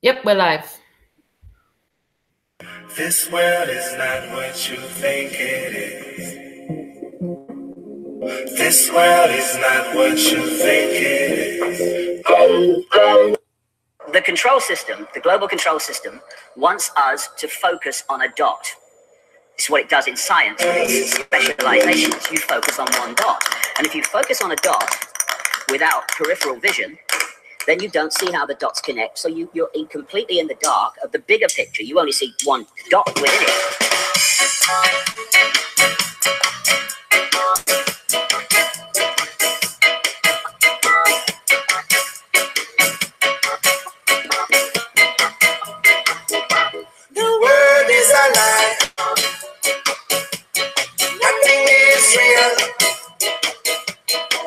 Yep, we're live. This world is not what you think it is. This world is not what you think it is. The control system, the global control system, wants us to focus on a dot. It's what it does in science with its specializations. You focus on one dot. And if you focus on a dot without peripheral vision, then you don't see how the dots connect. So you're completely in the dark of the bigger picture. You only see one dot within it. The world is a lie. Nothing is real.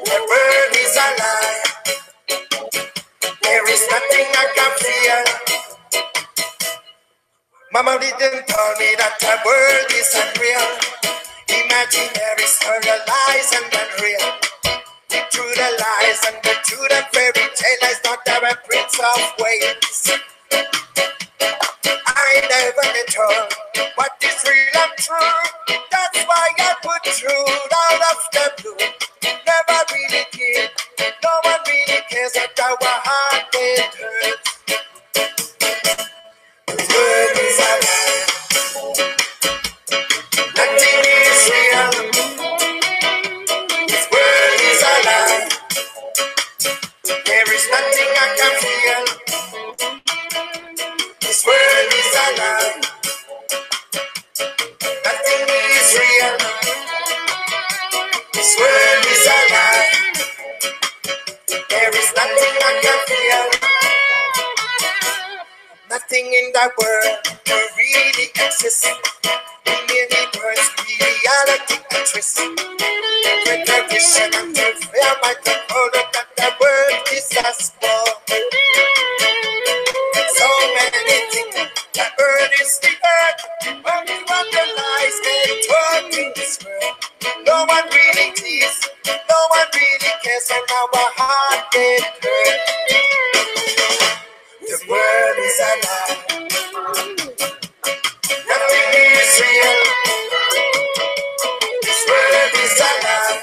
The world is a lie. There is nothing I can feel. Mama didn't tell me that the world is unreal. Imaginary story lies and unreal. Through the lies and through the fairy tale is not our Prince of Wales. I never get told what is real and true. That's why I put truth out of the blue. Never really did. No one really cares that our heart it hurts. This world is a lie. Nothing is real. This world is a lie. There is nothing I can feel. This world is a lie. Nothing is real. This world is a lie. There is nothing I can feel. Nothing in the world will really exist. In any words, reality and twist. With the vision and the fear, my controller that the world is a sport. So many things, the earth is the earth. Only what the lies get told in this world. No one really cares, no one really cares, and our heart get hurt. The world is a lie. Nothing is real. This world is a lie.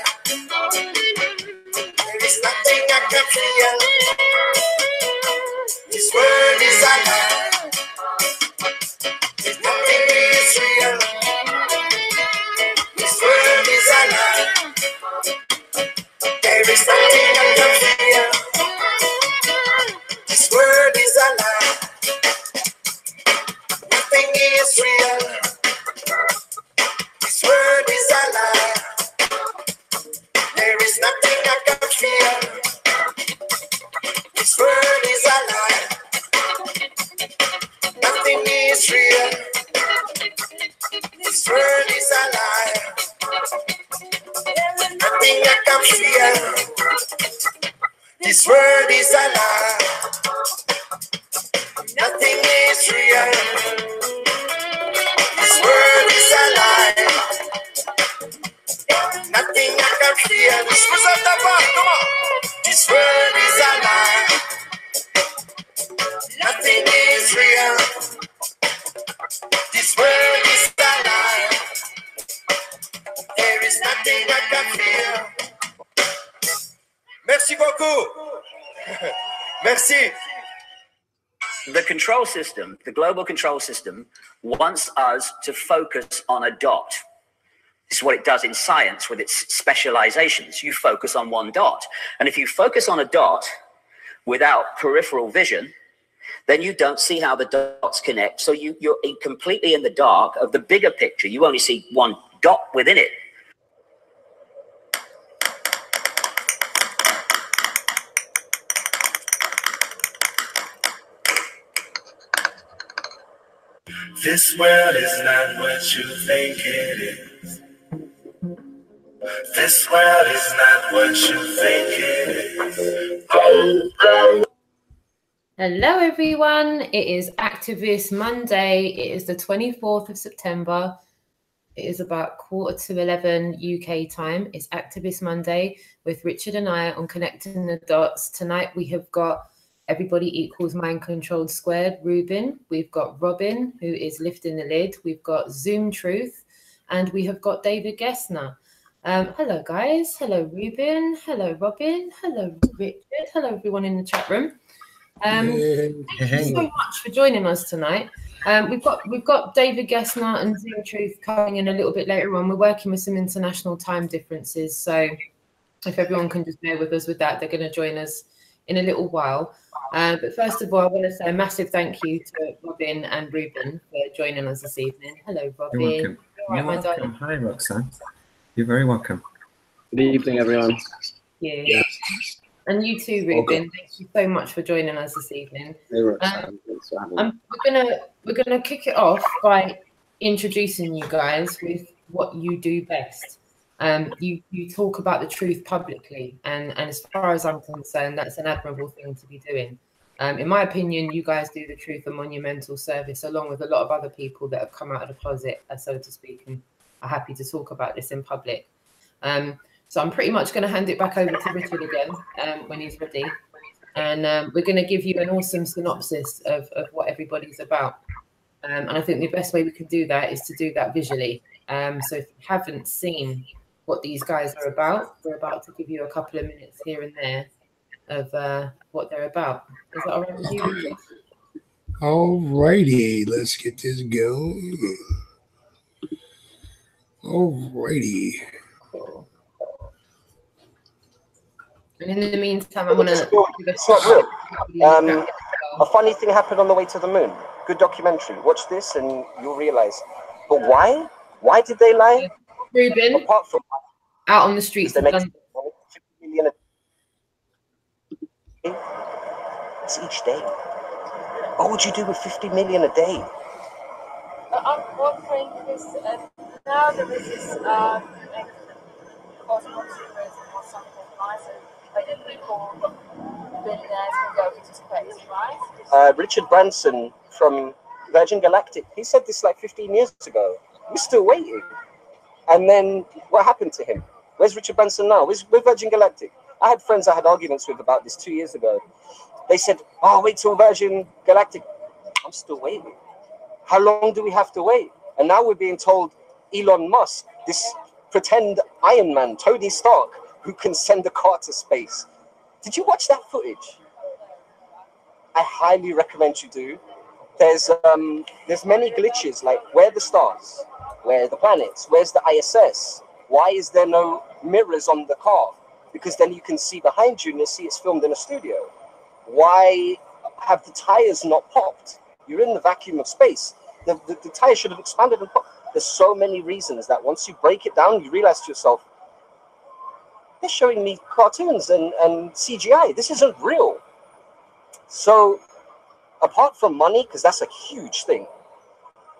There is nothing I can feel. This world is a lie. There's nothing is real. This world is a lie. There is nothing I can feel. This world is a lie. Nothing is real. This world is a lie. There is nothing I can feel. This world is a lie. Nothing is real. This world is a lie. Nothing I can feel. This world is a lie. Nothing is real. This world is a lie. Nothing I can feel. This was at the back. Come on. This world is a lie. Nothing is real. This world is a lie. There is nothing I can feel. Merci beaucoup. Merci. The control system, the global control system, wants us to focus on a dot. This is what it does in science with its specializations. You focus on one dot. And if you focus on a dot without peripheral vision, then you don't see how the dots connect. So you're completely in the dark of the bigger picture. You only see one dot within it. This world is not what you think it is. This world is not what you think it is. Hello, everyone. It is Activist Monday. It is the 24th of September. It is about 11:15 UK time. It's Activist Monday with Richard and I on Connecting the Dots. Tonight we have got Everybody Equals Mind Controlled Squared, Rueben. We've got Roxanne, who is lifting the lid. We've got Zoom Truth, and we have got David GESNER. Hello, guys. Hello, Rueben. Hello, Roxanne. Hello, Richard. Hello, everyone in the chat room. Thank you so much for joining us tonight. We've got David GESNER and Zoom Truth coming in a little bit later on. We're working with some international time differences, so if everyone can just bear with us with that, they're going to join us in a little while. But first of all, I want to say a massive thank you to Roxanne and Rueben for joining us this evening. Hello, Roxanne. You're welcome. You're welcome. Hi, Roxanne. You're very welcome. Good evening, everyone. Yeah. And you too, Rueben. Thank you so much for joining us this evening. Hey, Roxanne. Thanks for having me. We're gonna kick it off by introducing you guys with what you do best. You talk about the truth publicly, and as far as I'm concerned, that's an admirable thing to be doing. In my opinion, you guys do the truth a monumental service, along with a lot of other people that have come out of the closet, so to speak, and are happy to talk about this in public. So I'm pretty much going to hand it back over to Richard again when he's ready, and we're going to give you an awesome synopsis of what everybody's about. And I think the best way we can do that is to do that visually. So if you haven't seen what these guys are about, we're about to give you a couple of minutes here and there of what they're about. Is that all right with you, Richard? All righty, let's get this going. All righty. Cool. And in the meantime, I'm gonna. It's not real. A funny thing happened on the way to the moon. Good documentary. Watch this, and you'll realize. But why? Why did they lie? Rueben, apart from out on the streets of London. 50 million a day. It's each day. What would you do with 50 million a day? I'm wondering because now there is this cosmos or something, right? So like people, billionaires can go into space, right? Richard Branson from Virgin Galactic, he said this like 15 years ago. We're still waiting. And then what happened to him? Where's Richard Branson now? Where's Virgin Galactic? I had friends I had arguments with about this 2 years ago. They said, oh, wait till Virgin Galactic. I'm still waiting. How long do we have to wait? And now we're being told Elon Musk, this pretend Iron Man, Tony Stark, who can send a car to space. Did you watch that footage? I highly recommend you do. There's many glitches, like where are the stars? Where are the planets? Where's the ISS? Why is there no mirrors on the car? Because then you can see behind you and you'll see it's filmed in a studio. Why have the tires not popped? You're in the vacuum of space. The tire should have expanded and popped. There's so many reasons that once you break it down, you realize to yourself, they're showing me cartoons and CGI. This isn't real. So apart from money, because that's a huge thing,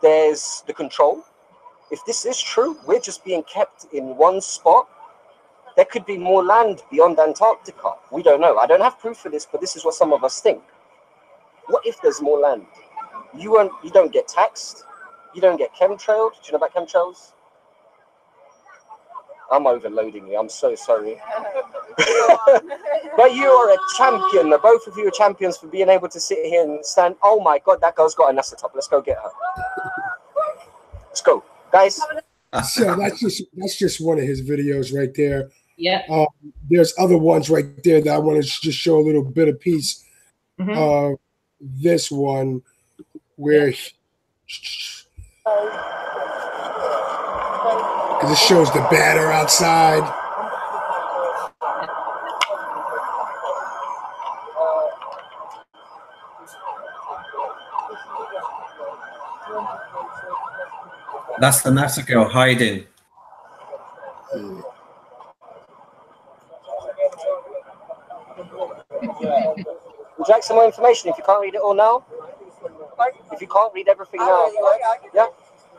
there's the control. If this is true, we're just being kept in one spot. There could be more land beyond Antarctica. We don't know. I don't have proof for this, but this is what some of us think. What if there's more land? You don't get taxed. You don't get chemtrailed. Do you know about chemtrails? I'm overloading you. I'm so sorry. But you are a champion. Both of you are champions for being able to sit here and stand. Oh my God, that girl's got a NASA top. Let's go get her. Let's go, guys. So that's just one of his videos right there. Yeah. There's other ones right there that I want to just show a little bit of piece. This one where because it shows the batter outside. That's the NASA girl hiding. Would you like some more information if you can't read it all now? If you can't read everything now, yeah.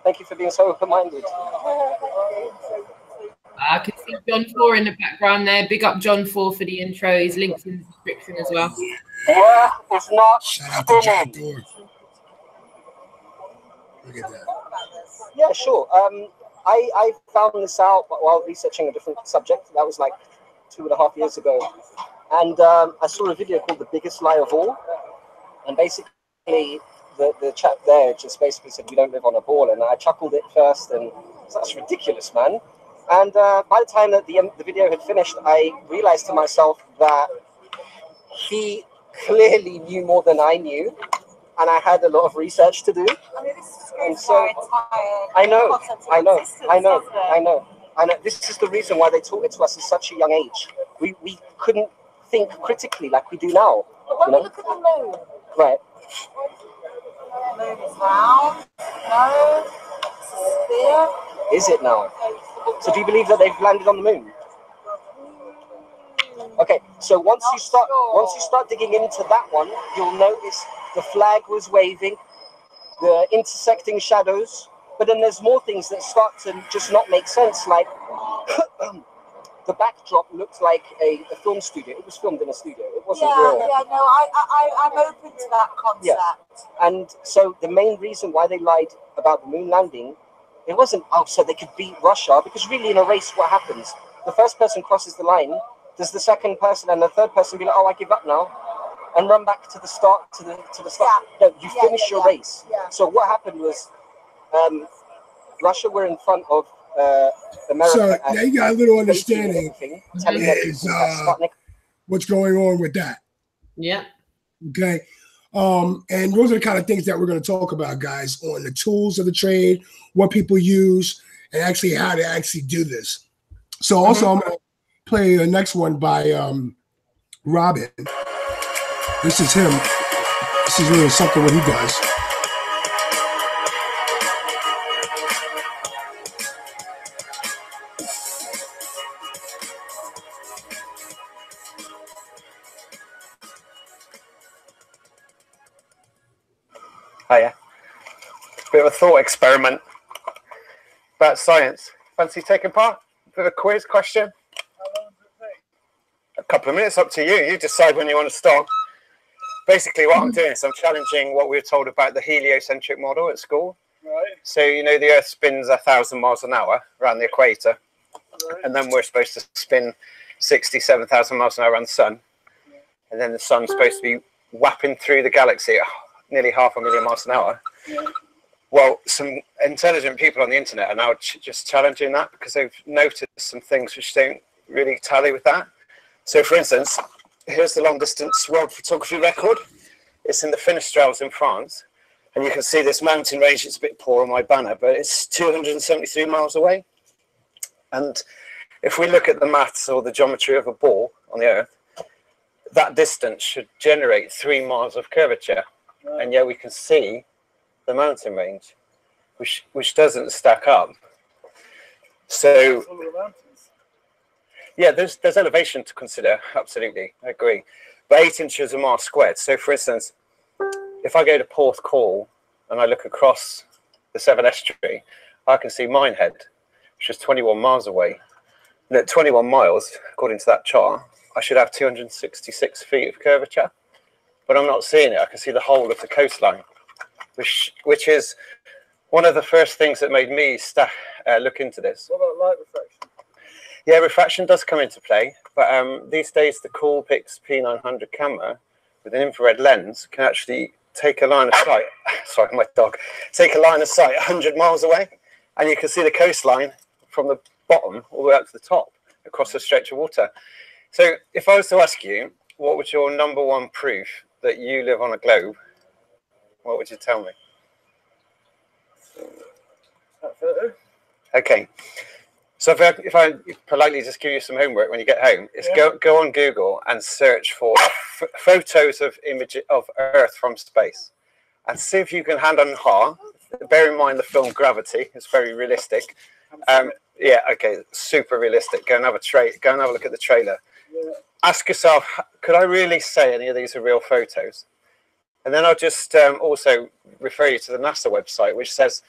Thank you for being so open-minded. I can see John 4 in the background there. Big up John 4 for the intro. His link's in the description as well. Yeah, it's not. Shout out to John 4. Look at that. Yeah, sure. I found this out while researching a different subject. That was like 2.5 years ago. And I saw a video called The Biggest Lie of All. And basically, the chap there just basically said, we don't live on a ball. And I chuckled at first, and that's ridiculous, man. And by the time that the video had finished, I realized to myself that he clearly knew more than I knew. And I had a lot of research to do. I mean, this is And so, I know. This is the reason why they taught it to us at such a young age. We couldn't think critically like we do now. But when we look at the moon, right? The moon is round. No, it's a sphere. Is it now? So do you believe that they've landed on the moon? Okay, so once you start digging into that one, you'll notice the flag was waving, the intersecting shadows, but then there's more things that start to just not make sense, like the backdrop looked like a film studio. It was filmed in a studio. It wasn't real. Yeah, no, I'm open to that concept. Yeah. And so the main reason why they lied about the moon landing, it wasn't, oh, so they could beat Russia, because really in a race, what happens? The first person crosses the line, does the second person and the third person be like, oh, I give up now, and run back to the start, to the start? Yeah. No, you finish your race. Yeah. So what happened was, Russia were in front of America. So now you got a little understanding is what's going on with that. Yeah. Okay. And those are the kind of things that we're going to talk about, guys, on the tools of the trade, what people use, and actually how to actually do this. So also I'm going to play the next one by Rueben. This is him. This is really something what he does. Hiya. Bit of a thought experiment about science. Fancy taking part? Bit of a quiz question? How long does it take? A couple of minutes, up to you. You decide when you want to stop. Basically, what I'm doing is I'm challenging what we were told about the heliocentric model at school. Right. So, you know, the Earth spins 1,000 miles an hour around the equator. Right. And then we're supposed to spin 67,000 miles an hour around the sun. Yeah. And then the sun's supposed to be whapping through the galaxy at nearly 500,000 miles an hour. Yeah. Well, some intelligent people on the internet are now just challenging that because they've noticed some things which don't really tally with that. So, for instance, here's the long distance world photography record. It's in the Finestrelles in France. And you can see this mountain range. It's a bit poor on my banner, but it's 273 miles away. And if we look at the maths or the geometry of a ball on the Earth, that distance should generate 3 miles of curvature. Right. And yet we can see the mountain range, which doesn't stack up. So, yeah, there's elevation to consider, absolutely, I agree. But 8 inches a mile squared. So, for instance, if I go to Porth Call and I look across the Severn Estuary, I can see Minehead, which is 21 miles away. And at 21 miles, according to that chart, I should have 266 feet of curvature. But I'm not seeing it. I can see the whole of the coastline, which is one of the first things that made me look into this. What about light refraction? Yeah, refraction does come into play, but these days the Coolpix P900 camera with an infrared lens can actually take a line of sight. Sorry, my dog. Take a line of sight 100 miles away, and you can see the coastline from the bottom all the way up to the top across a stretch of water. So, if I was to ask you, what was your #1 proof that you live on a globe? What would you tell me? That photo. Okay. So if I politely just give you some homework when you get home, is go on Google and search for photos of images of Earth from space, and see if you can hand on heart. Bear in mind the film Gravity is very realistic. Yeah, okay, super realistic. Go and have a look at the trailer. Yeah. Ask yourself, could I really say any of these are real photos? And then I'll just also refer you to the NASA website, which says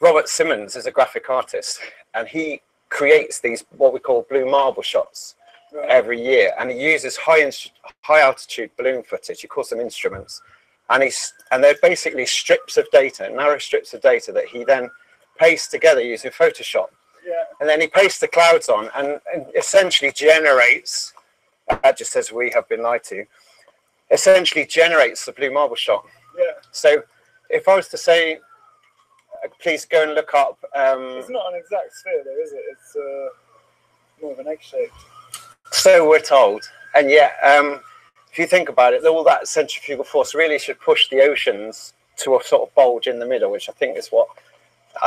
Robert Simmons is a graphic artist, and he creates these what we call blue marble shots every year, and he uses high altitude balloon footage. He calls them instruments, and they're basically strips of data, narrow strips of data that he then pastes together using Photoshop. Yeah. And then he pastes the clouds on and essentially generates that just says we have been lied to, essentially generates the blue marble shot. Yeah. So if I was to say, please go and look up. It's not an exact sphere, though, is it? It's more of an egg-shaped. So we're told, and yet, if you think about it, all that centrifugal force really should push the oceans to a sort of bulge in the middle, which I think is what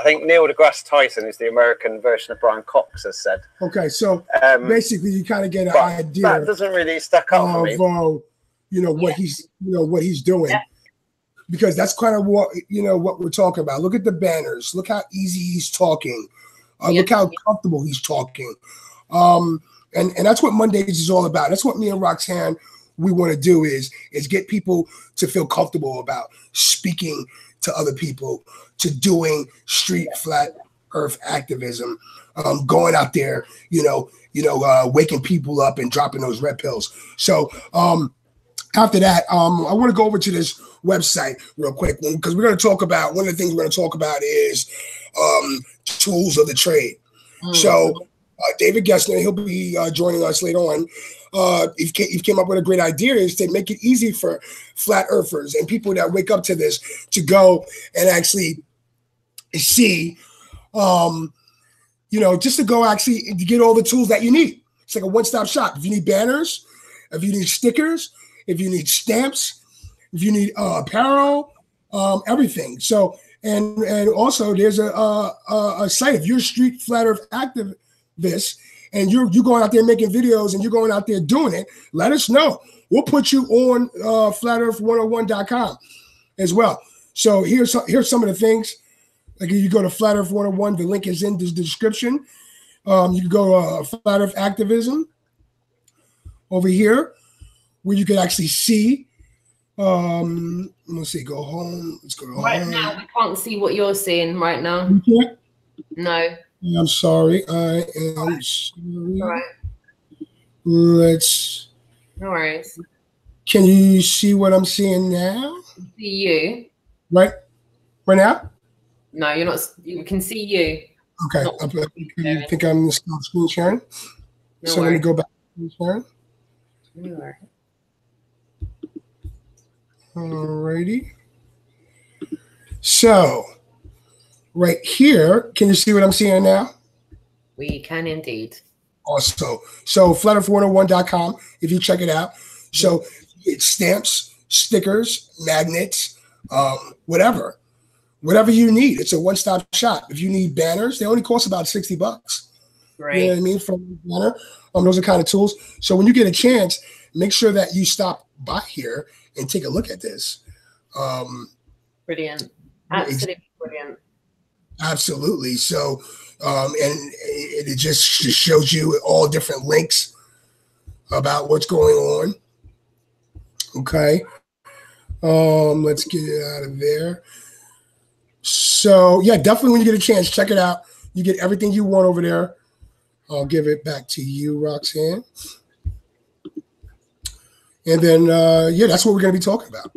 Neil deGrasse Tyson, is the American version of Brian Cox, has said. Okay, so basically, you kind of get an idea. That doesn't really stack up for me. You know what he's doing. Yeah. Because that's kind of what we're talking about. Look at the banners. Look how easy he's talking. Look how comfortable he's talking. And that's what Mondays is all about. That's what me and Roxanne, we want to do is get people to feel comfortable about speaking to other people, to doing street flat earth activism, going out there, waking people up and dropping those red pills. So after that, I want to go over to this website real quick because we're going to talk about one of the things we're going to talk about is tools of the trade. So David GESNER, he'll be joining us later on. He came up with a great idea is to make it easy for flat earthers and people that wake up to this to go and actually see, just to go actually to get all the tools that you need. It's like a one-stop shop. If you need banners, if you need stickers, if you need stamps, if you need apparel, everything. So and also there's a site. If you're a street flat earth activist and you're going out there making videos and you're going out there doing it, let us know. We'll put you on flatearth101.com as well. So here's some of the things. Like if you go to Flat Earth 101, the link is in the description. You can go to Flat Earth Activism over here, where you can actually see. Let's see. Go home. Let's go to home. Right now, we can't see what you're seeing right now. You can't? No. I'm sorry. I am sorry. All right. Let's. No worries. Can you see what I'm seeing now? See you. Right now? No, you're not. You can see you. Okay. You think I'm screen sharing? No so worries. let me go back to screen sharing. No worries. Alrighty. So, right here, can you see what I'm seeing now? We can indeed. Also, so flatearth101.com, if you check it out. So it's stamps, stickers, magnets, whatever you need. It's a one-stop shop. If you need banners, they only cost about $60. Right. You know what I mean? For a banner, those are kind of tools. So when you get a chance, make sure that you stop by here and take a look at this. Brilliant. Absolutely brilliant. Absolutely. So, and it just shows you all different links about what's going on. Okay. Let's get it out of there. So, yeah, definitely when you get a chance, check it out. You get everything you want over there. I'll give it back to you, Roxanne. And then, yeah, that's what we're going to be talking about.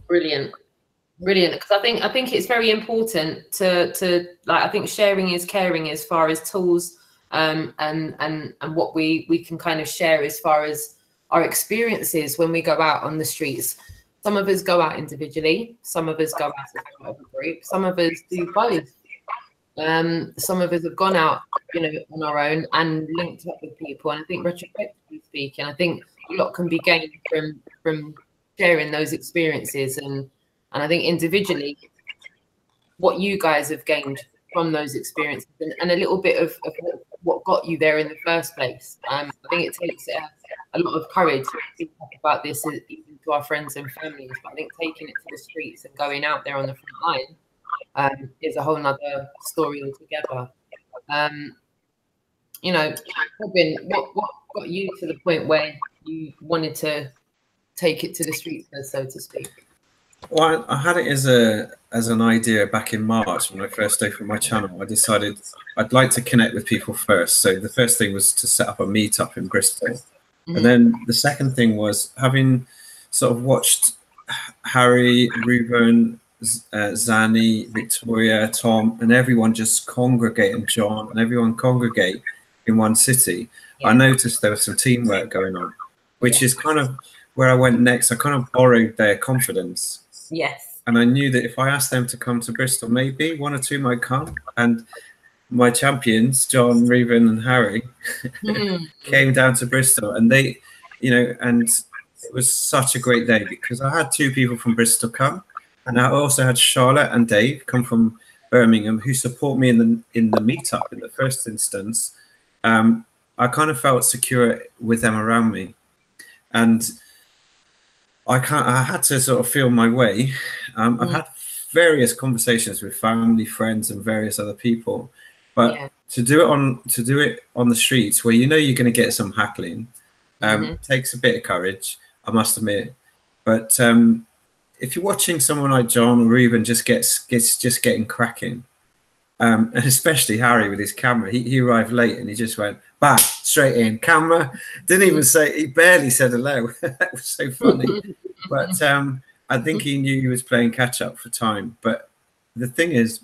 Brilliant. Brilliant. Because I think it's very important to like, I think sharing is caring as far as tools and what we can kind of share as far as our experiences when we go out on the streets. Some of us go out individually. Some of us go out as part of a group. Some of us do both. Some of us have gone out, on our own and linked up with people. And I think retrospectively speaking, I think a lot can be gained from sharing those experiences. And I think individually, what you guys have gained from those experiences and a little bit of what got you there in the first place. I think it takes a lot of courage to talk about this even to our friends and families. But I think taking it to the streets and going out there on the front line is a whole nother story altogether. Rueben, what got you to the point where you wanted to take it to the streets, so to speak? Well, I had it as an idea back in March when I first opened my channel. I decided I'd like to connect with people first. So the first thing was to set up a meetup in Bristol. Mm-hmm. And then the second thing was having sort of watched Harry, Rueben, Zanny, Victoria, Tom, and everyone just congregate, and John, and everyone congregate in one city, I noticed there was some teamwork going on, which is kind of where I went next. I kind of borrowed their confidence. Yes. And I knew that if I asked them to come to Bristol, maybe one or two might come. And my champions, John, Rueben and Harry, came down to Bristol, and they, you know, and it was such a great day because I had two people from Bristol come, and I also had Charlotte and Dave come from Birmingham who support me in the meetup in the first instance. I kind of felt secure with them around me, and I had to sort of feel my way. I've had various conversations with family, friends, and various other people, but to do it on the streets where you know you're going to get some hackling takes a bit of courage, I must admit. But if you're watching someone like John or Rueben just getting cracking, and especially Harry with his camera, he arrived late and he just went bang, straight in camera, didn't even say, he barely said hello. That was so funny. But I think he knew he was playing catch up for time. But the thing is,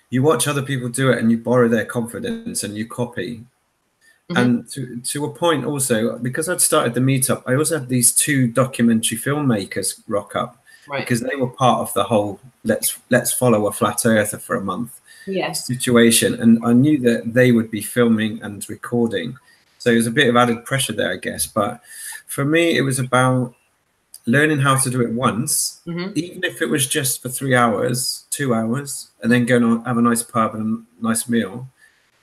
you watch other people do it and you borrow their confidence and you copy. And to a point also, because I'd started the meetup, I also had these two documentary filmmakers rock up, because they were part of the whole let's follow a flat earther for a month situation, and I knew that they would be filming and recording, so it was a bit of added pressure there, I guess. But for me, it was about learning how to do it once, even if it was just for 3 hours, 2 hours, and then go and have a nice pub and a nice meal,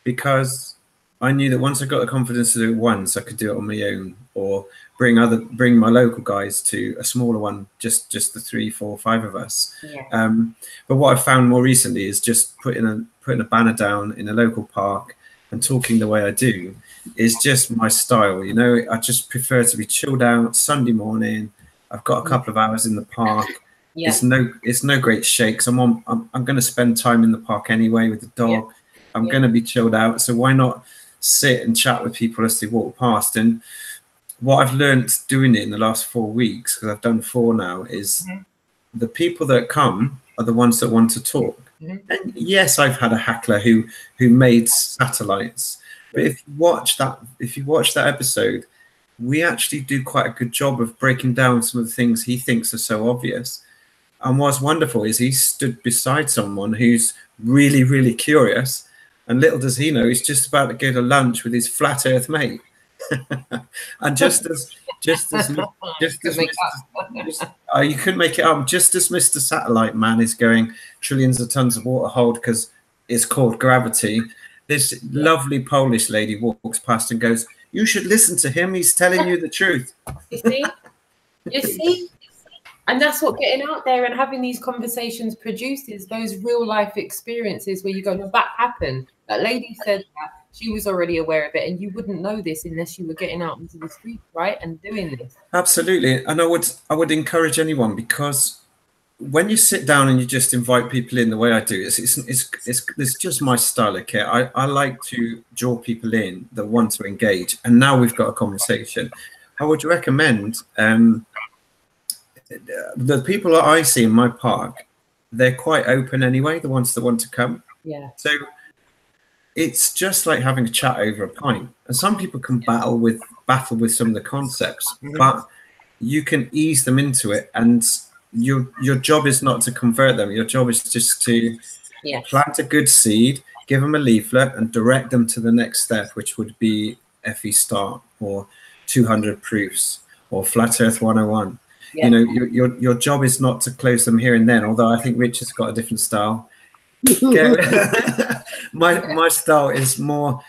because I knew that once I got the confidence to do it once, I could do it on my own, or bring my local guys to a smaller one, just the 3, 4, 5 of us. But what I've found more recently is just putting a banner down in a local park and talking the way I do is just my style. You know, I just prefer to be chilled out Sunday morning. I've got a couple of hours in the park. It's no great shakes. I'm going to spend time in the park anyway with the dog. I'm going to be chilled out, so why not sit and chat with people as they walk past? And what I've learned doing it in the last 4 weeks, because I've done 4 now, is the people that come are the ones that want to talk. And yes, I've had a hackler who made satellites, but if you watch that episode, we actually do quite a good job of breaking down some of the things he thinks are so obvious. And what's wonderful is he stood beside someone who's really, really curious, and little does he know he's just about to go to lunch with his flat earth mate. And just as you couldn't make it up, just as Mr. Satellite Man is going trillions of tons of water hold because it's called gravity, this lovely Polish lady walks past and goes, "You should listen to him, he's telling you the truth." You see? And that's what getting out there and having these conversations produces, those real life experiences where you go, no, that happened. That lady said that. She was already aware of it, and you wouldn't know this unless you were getting out into the street, right, and doing this. Absolutely. And I would encourage anyone, because when you sit down and you just invite people in the way I do, it's just my style. Okay, I like to draw people in that want to engage, and now we've got a conversation. I would recommend the people that I see in my park, they're quite open anyway, the ones that want to come. So it's just like having a chat over a pint. And some people can battle with some of the concepts, but you can ease them into it, and your job is not to convert them. Your job is just to plant a good seed, give them a leaflet, and direct them to the next step, which would be FE Start or 200 Proofs or Flat Earth 101. You know, your job is not to close them here and then, although I think Richard's got a different style. My style is more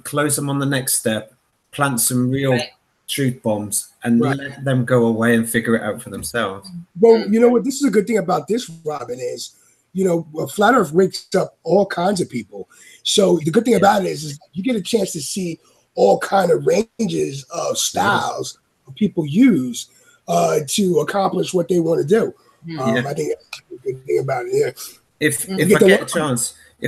close them on the next step, plant some real truth bombs, and let them go away and figure it out for themselves. Well, you know what? This is a good thing about this, Robin, is, you know, Flat Earth wakes up all kinds of people. So the good thing about it is you get a chance to see all kind of ranges of styles people use to accomplish what they want to do. I think that's a good thing about it. If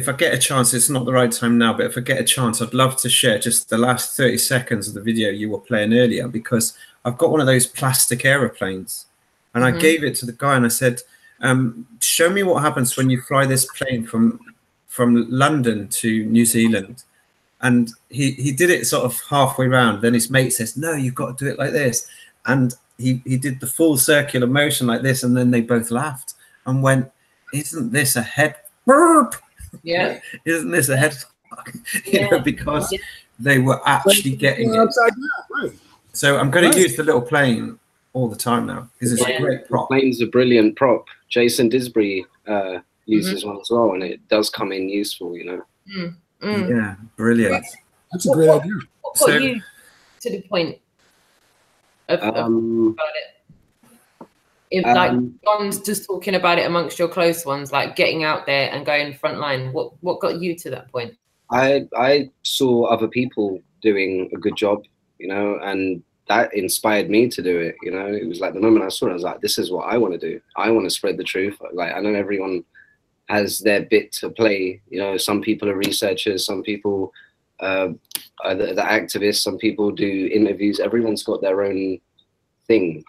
I get a chance, it's not the right time now, but if I get a chance, I'd love to share just the last 30 seconds of the video you were playing earlier, because I've got one of those plastic aeroplanes, and I gave it to the guy and I said, show me what happens when you fly this plane from London to New Zealand. And he did it sort of halfway round. Then his mate says, no, you've got to do it like this. And he did the full circular motion like this. And then they both laughed and went, isn't this a head burp? Yeah. Isn't this a head? You know, because they were actually getting it. Right. So I'm going to use the little plane all the time now because it's a great prop. The plane's a brilliant prop. Jason Disbury uses one as well, and it does come in useful, you know. Yeah, brilliant. That's a great idea. What got you to the point of about it? If like John's just talking about it amongst your close ones, like getting out there and going front line, what got you to that point? I saw other people doing a good job, you know, and that inspired me to do it. You know, it was like the moment I saw it, I was like, this is what I want to do. I want to spread the truth. Like, I know everyone has their bit to play. You know, some people are researchers, some people are the activists, some people do interviews. Everyone's got their own thing.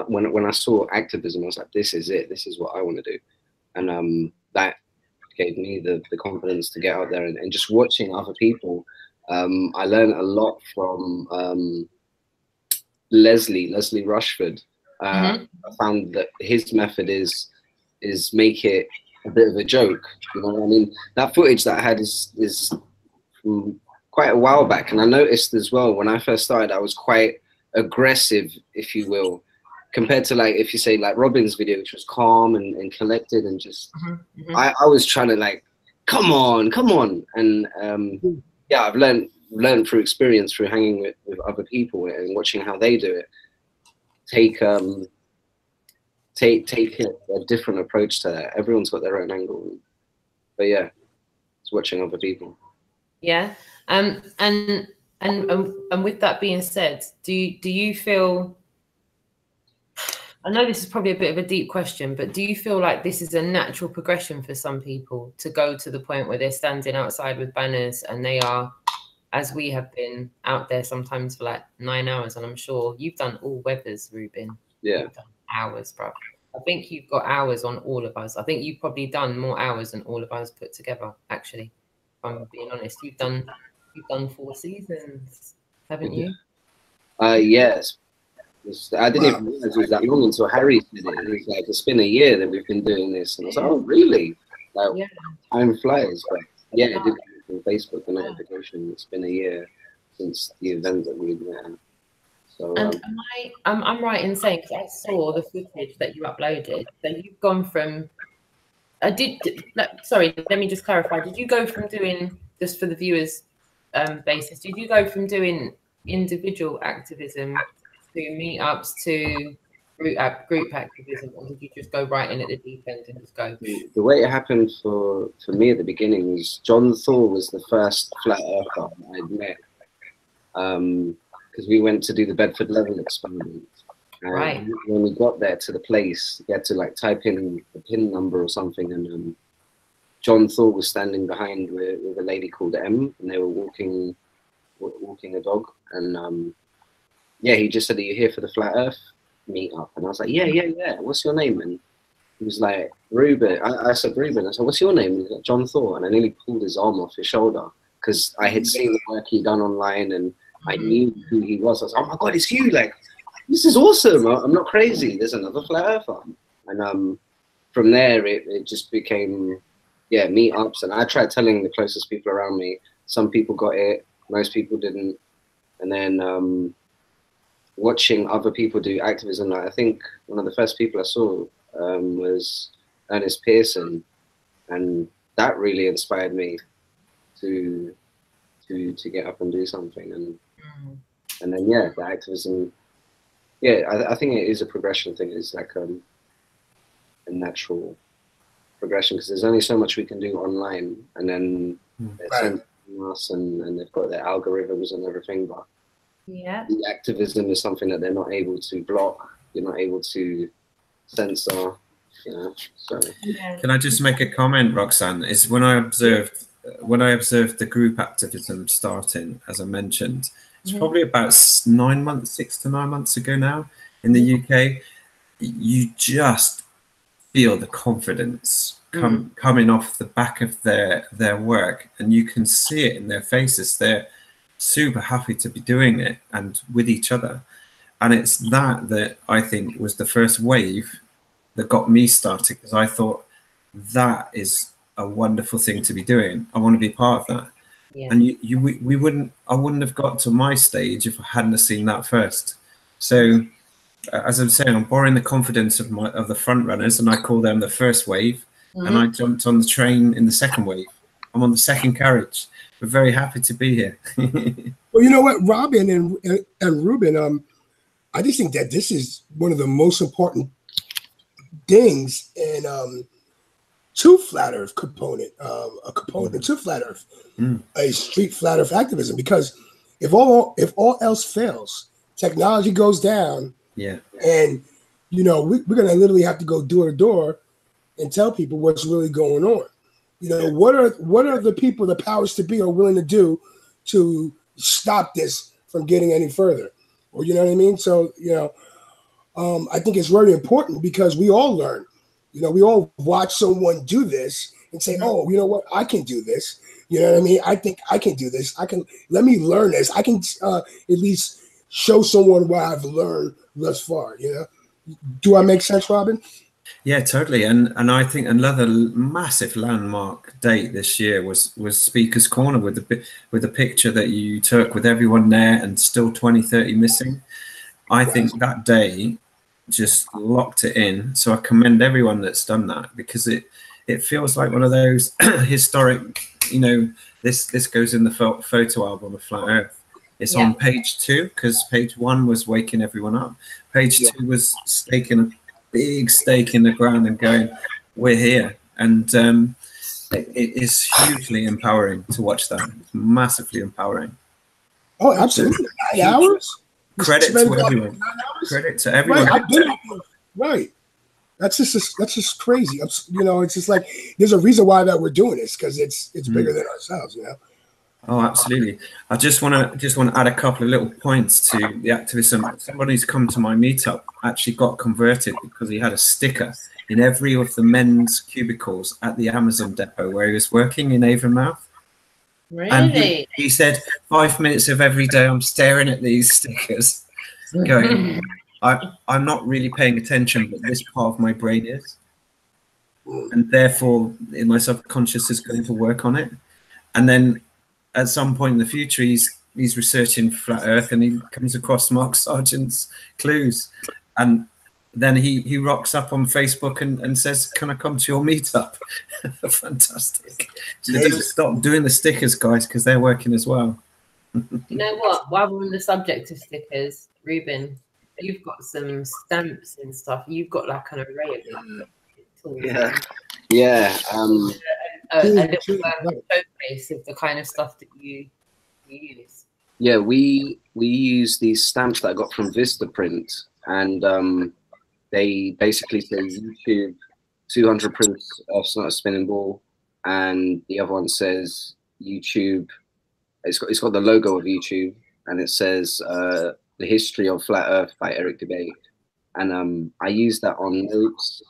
When I saw activism, I was like, this is it. This is what I want to do. And that gave me the confidence to get out there and just watching other people. I learned a lot from Leslie Rushford. I found that his method is make it a bit of a joke. You know what I mean? That footage that I had is from quite a while back, and I noticed as well when I first started, I was quite aggressive, if you will, compared to like if you say like Rueben's video, which was calm and collected and just I was trying to like come on, and yeah, I've learned through experience, through hanging with other people and watching how they do it. Take a different approach to that. Everyone's got their own angle, but yeah, it's watching other people. Yeah, and with that being said, do you feel? I know this is probably a bit of a deep question, but do you feel like this is a natural progression for some people to go to the point where they're standing outside with banners and they are, as we have been, out there sometimes for like 9 hours? And I'm sure you've done all weathers, Rueben. Yeah. You've done hours, bro. I think you've got hours on all of us. I think you've probably done more hours than all of us put together, actually. If I'm being honest, you've done 4 seasons, haven't you? Yes. I didn't even realize it was that long until Harry said it. It was like, it's been a year that we've been doing this. And I was like, oh, really? Like, time flies. But yeah, it did from Facebook, the notification. It's been a year since the event that we had. So, and I'm right in saying, because I saw the footage that you uploaded, that you've gone from, sorry, let me just clarify. Did you go from doing, just for the viewers' basis, did you go from doing individual activism to meetups to group activism, or did you just go right in at the deep end and just go? The way it happened for me at the beginning was John THOR was the first flat earther I'd met, because we went to do the Bedford level experiment. Right. When we got there to the place, you had to like type in the PIN number or something, and John THOR was standing behind with a lady called M, and they were walking a dog, and yeah, he just said, are you here for the Flat Earth meetup? And I was like, yeah. What's your name? And he was like, Rueben. I said, Rueben. I said, what's your name? And he was like, John THOR. And I nearly pulled his arm off his shoulder because I had seen the work he'd done online and I knew who he was. I was like, oh my God, it's you. Like, this is awesome. I'm not crazy. There's another Flat Earther. And from there, it just became, yeah, meetups. And I tried telling the closest people around me. Some people got it. Most people didn't. And then watching other people do activism, I think one of the first people I saw was Ernest Pearson, and that really inspired me to get up and do something. And then yeah, the activism, yeah, I think it is a progression thing. It's like a natural progression because there's only so much we can do online, and then they're sending us and they've got their algorithms and everything, but yeah, the activism is something that they're not able to block. You're not able to censor, you know. So can I just make a comment, Roxanne? Is when I observed the group activism starting, as I mentioned, it's probably about 6 to 9 months ago now in the UK. You just feel the confidence coming off the back of their work, and you can see it in their faces. They're super happy to be doing it and with each other. And it's that I think was the first wave that got me started, because I thought that is a wonderful thing to be doing. I want to be part of that. Yeah. And I wouldn't have got to my stage if I hadn't have seen that first. So as I'm saying, I'm borrowing the confidence of the front runners, and I call them the first wave. And I jumped on the train in the second wave. I'm on the second carriage. We're very happy to be here. Well, you know what, Robin and Ruben, I just think that this is one of the most important things in to flat Earth component, a component to flat Earth, a street flat Earth activism. Because if all else fails, technology goes down. Yeah. And you know, we're gonna literally have to go door to door and tell people what's really going on. You know, what are the people, the powers to be, are willing to do to stop this from getting any further? Or you know what I mean? So, you know, I think it's really important, because we all learn. You know, we all watch someone do this and say, oh, you know what, I can do this. You know what I mean? I think I can do this. Let me learn this. I can at least show someone what I've learned thus far. You know, do I make sense, Robin? Yeah, totally. And I think another massive landmark date this year was Speaker's Corner, with the picture that you took with everyone there and still 20-30 missing. I think that day just locked it in. So I commend everyone that's done that, because it feels like one of those historic, you know, this goes in the photo album of Flat Earth. It's on page 2, because page 1 was waking everyone up. Page 2 was staking a big stake in the ground and going, we're here. And it is hugely empowering to watch that. It's massively empowering. Oh, absolutely. 9 hours? Credit to everyone. Credit to everyone. Right. That's just crazy. You know, it's just like, there's a reason why that we're doing this, because it's bigger than ourselves, you know. Oh, absolutely. I just want to add a couple of little points to the activism. Somebody who's come to my meetup actually got converted because he had a sticker in every of the men's cubicles at the Amazon depot where he was working in Avonmouth. Really? And he said, 5 minutes of every day I'm staring at these stickers going, I'm not really paying attention, but this part of my brain is. And therefore, my subconscious is going to work on it. And then at some point in the future, he's researching Flat Earth, and he comes across Mark Sargent's clues. And then he rocks up on Facebook and says, can I come to your meetup? Fantastic. So don't stop doing the stickers, guys, because they're working as well. You know what? While we're on the subject of stickers, Ruben, you've got some stamps and stuff. You've got like an array of tools. Yeah. A little showcase of the kind of stuff that you use. Yeah, we use these stamps that I got from Vistaprint, and they basically say YouTube 200 prints of Not a Spinning Ball, and the other one says YouTube. It's got the logo of YouTube, and it says The History of Flat Earth by Eric Debate, and I use that on notes.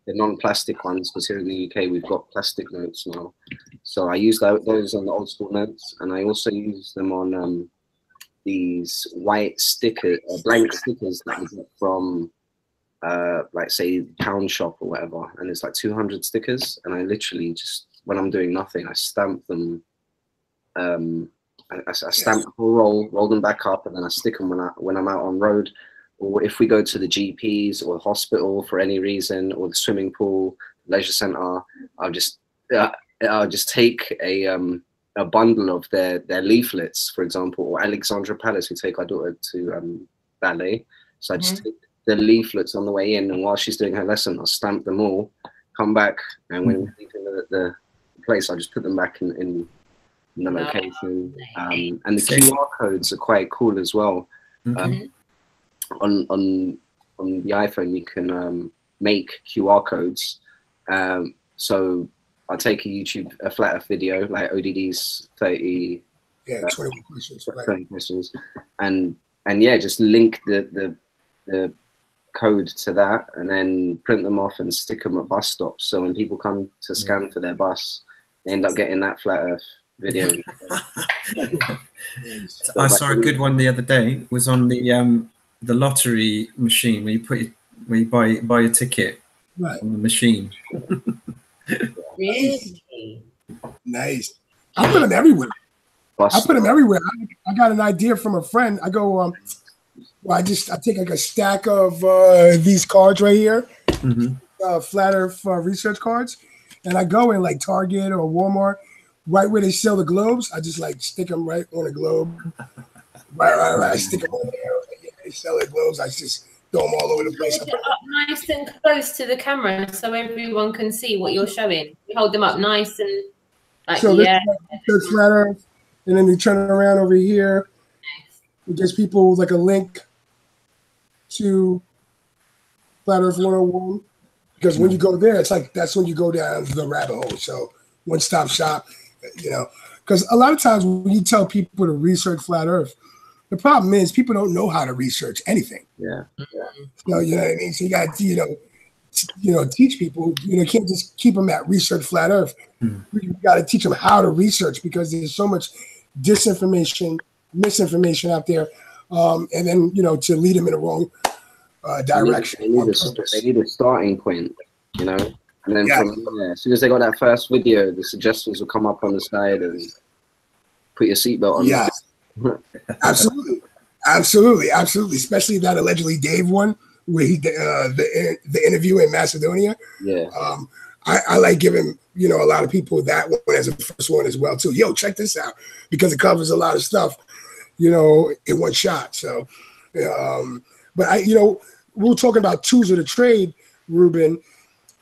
The non-plastic ones, because here in the UK we've got plastic notes now, so I use those on the old school notes, and I also use them on these white blank stickers that I get from like say Pound Shop or whatever, and it's like 200 stickers, and I literally just, when I'm doing nothing, I stamp them. I stamp the whole roll them back up, and then I stick them when I'm out on road. Or if we go to the GPs or the hospital for any reason, or the swimming pool, leisure center, I'll just take a bundle of their leaflets, for example, or Alexandra Palace, we take our daughter to ballet. So I just take the leaflets on the way in, and while she's doing her lesson, I'll stamp them all, come back, and when we're leaving the place, I'll just put them back in the location. And the QR codes are quite cool as well. On the iPhone, you can make QR codes. So I'll take a Flat Earth video, like ODD's 30 questions, 30 questions, and yeah, just link the code to that and then print them off and stick them at bus stops. So when people come to scan for their bus, they end up getting that flat Earth video. I saw a good one the other day. It was on the lottery machine where you put where you buy a ticket on the machine. Really? Nice. I put them everywhere. I put them everywhere. I got an idea from a friend. I go, well, I take like a stack of these cards right here, flat Earth research cards, and I go in like Target or Walmart, right where they sell the globes. I just like stick them right on a globe. Right. I stick them on there. Yeah, they sell the globes. I just throw them all over the place. Hold it up nice and close to the camera so everyone can see what you're showing. You hold them up nice and like, so this is flat Earth, and then we turn it around over here. It gives people like a link to Flat Earth 101, because when you go there, it's like that's when you go down the rabbit hole. So one-stop shop, you know, because a lot of times when you tell people to research Flat Earth, the problem is people don't know how to research anything. Yeah. So, you know what I mean? So you got to, teach people. You can't just keep them at research Flat Earth. You got to teach them how to research, because there's so much disinformation, misinformation out there, and then to lead them in the wrong direction. They need a starting point, and then from there, as soon as they got that first video, the suggestions will come up on the side and put your seatbelt on. Yeah, absolutely, especially that allegedly Dave one where he the interview in Macedonia. Yeah. I like giving a lot of people that one as a first one as well too. Yo, check this out, because it covers a lot of stuff, in one shot. So, but we were talking about tools of the trade, Ruben,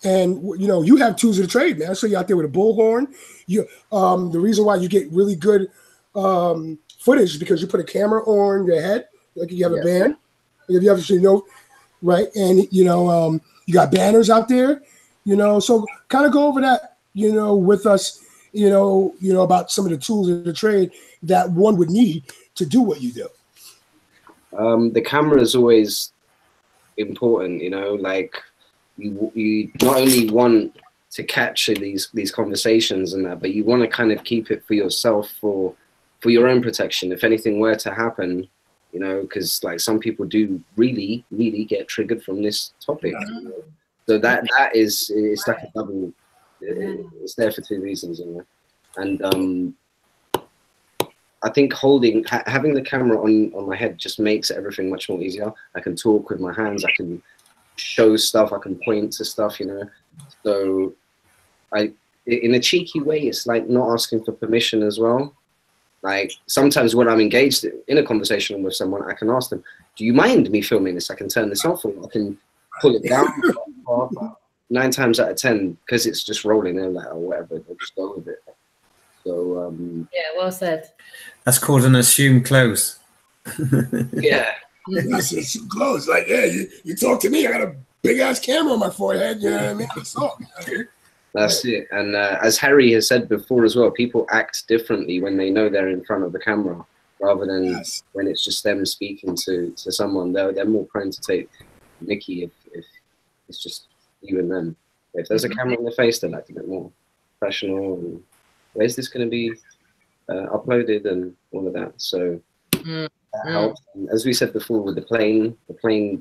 and you have tools of the trade, man. So you're out there with a bullhorn. The reason why you get really good footage is because you put a camera on your head, like you have a band. If you obviously right, and you got banners out there. So kind of go over that, with us, about some of the tools of the trade that one would need to do what you do. The camera is always important, like you not only want to capture these conversations and that, but you want to kind of keep it for yourself for your own protection. If anything were to happen, because like some people do really, really get triggered from this topic. So that is, it's like a double, it's there for two reasons, and I think having the camera on my head just makes everything much more easier. I can talk with my hands, I can show stuff, I can point to stuff, so in a cheeky way, it's like not asking for permission as well. Like sometimes when I'm engaged in a conversation with someone, I can ask them, do you mind me filming this? I can turn this off, or I can pull it down. 9 times out of 10, because it's just rolling in or whatever, they'll just go with it. So yeah, well said. That's called an assumed close. Yeah. That's assumed close. Like, yeah, you talk to me, I got a big ass camera on my forehead, you know what I mean? That's it. And as Harry has said before as well, people act differently when they know they're in front of the camera, rather than when it's just them speaking to someone. They're more prone to take Mickey if it's just you and them. If there's a camera in the face, they're like a bit more professional. And where's this going to be uploaded and all of that? So that helps. And as we said before with the plane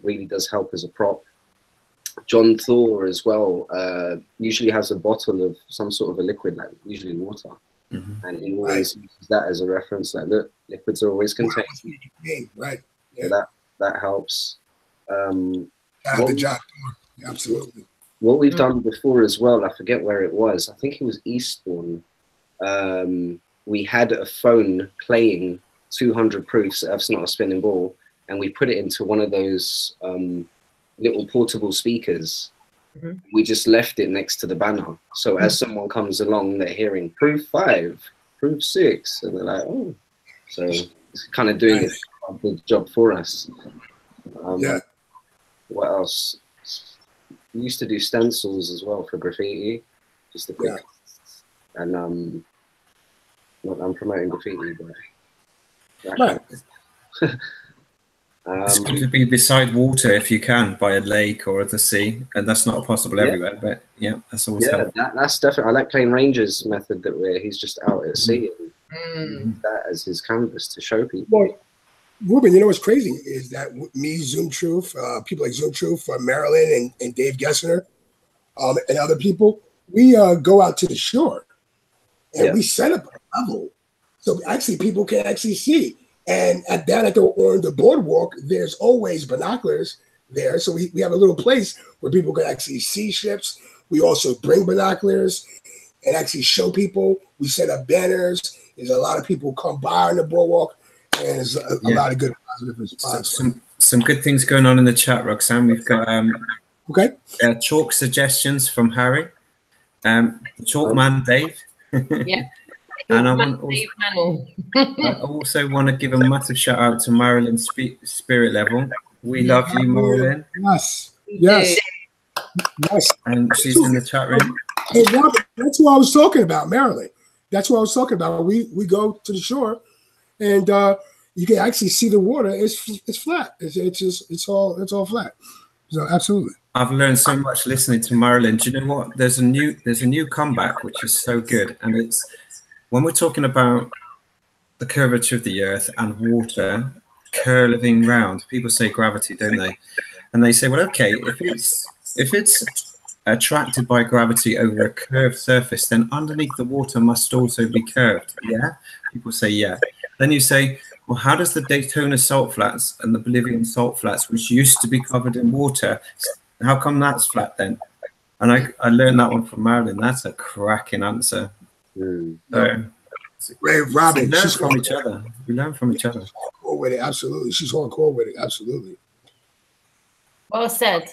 really does help as a prop. John THOR as well usually has a bottle of some sort of a liquid, like usually water, and he always uses that as a reference. Like, look, liquids are always contained. Right. Yeah. So that helps. The job. Absolutely. What we've done before as well, I forget where it was. I think it was Eastbourne. We had a phone playing 200 proofs that Earth's not a spinning ball, and we put it into one of those little portable speakers. We just left it next to the banner. So as someone comes along, they're hearing proof 5, proof 6, and they're like, oh. So it's kind of doing a good job for us. What else? We used to do stencils as well for graffiti, just a quick. And I'm promoting graffiti, but It's good to be beside water if you can, by a lake or the sea, and that's not possible everywhere. But yeah, that's always helpful. That's definitely. I like playing Ranger's method, that where he's just out at sea and that as his canvas to show people. Well, Ruben, you know what's crazy is that me, Zoom Truth, people like Zoom Truth, Marilyn and Dave GESNER, and other people, we go out to the shore and we set up a level so actually people can actually see. And down at the boardwalk, there's always binoculars there. So we have a little place where people can actually see ships. We also bring binoculars and actually show people. We set up banners. There's a lot of people come by on the boardwalk, and there's a lot of good positive response. Some good things going on in the chat, Roxanne. We've got chalk suggestions from Harry, chalk man Dave. Yeah. And I also want to give a massive shout out to Marilyn Spirit Level. We love you, Marilyn. Yes. And she's in the chat room. Hey, Robert, that's what I was talking about, Marilyn. That's what I was talking about. We go to the shore, and you can actually see the water. It's flat. It's all flat. So absolutely. I've learned so much listening to Marilyn. Do you know what? There's a new comeback which is so good, and it's when we're talking about the curvature of the earth and water curving round. People say gravity, don't they? And they say, well, okay, if it's attracted by gravity over a curved surface, then underneath the water must also be curved. Yeah? People say, yeah. Then you say, well, how does the Daytona salt flats and the Bolivian salt flats, which used to be covered in water, how come that's flat then? And I learned that one from Marilyn. That's a cracking answer. Robin, we learn from each other. We learn from each other. Hardcore with it, absolutely. She's hardcore with it, absolutely. Well said.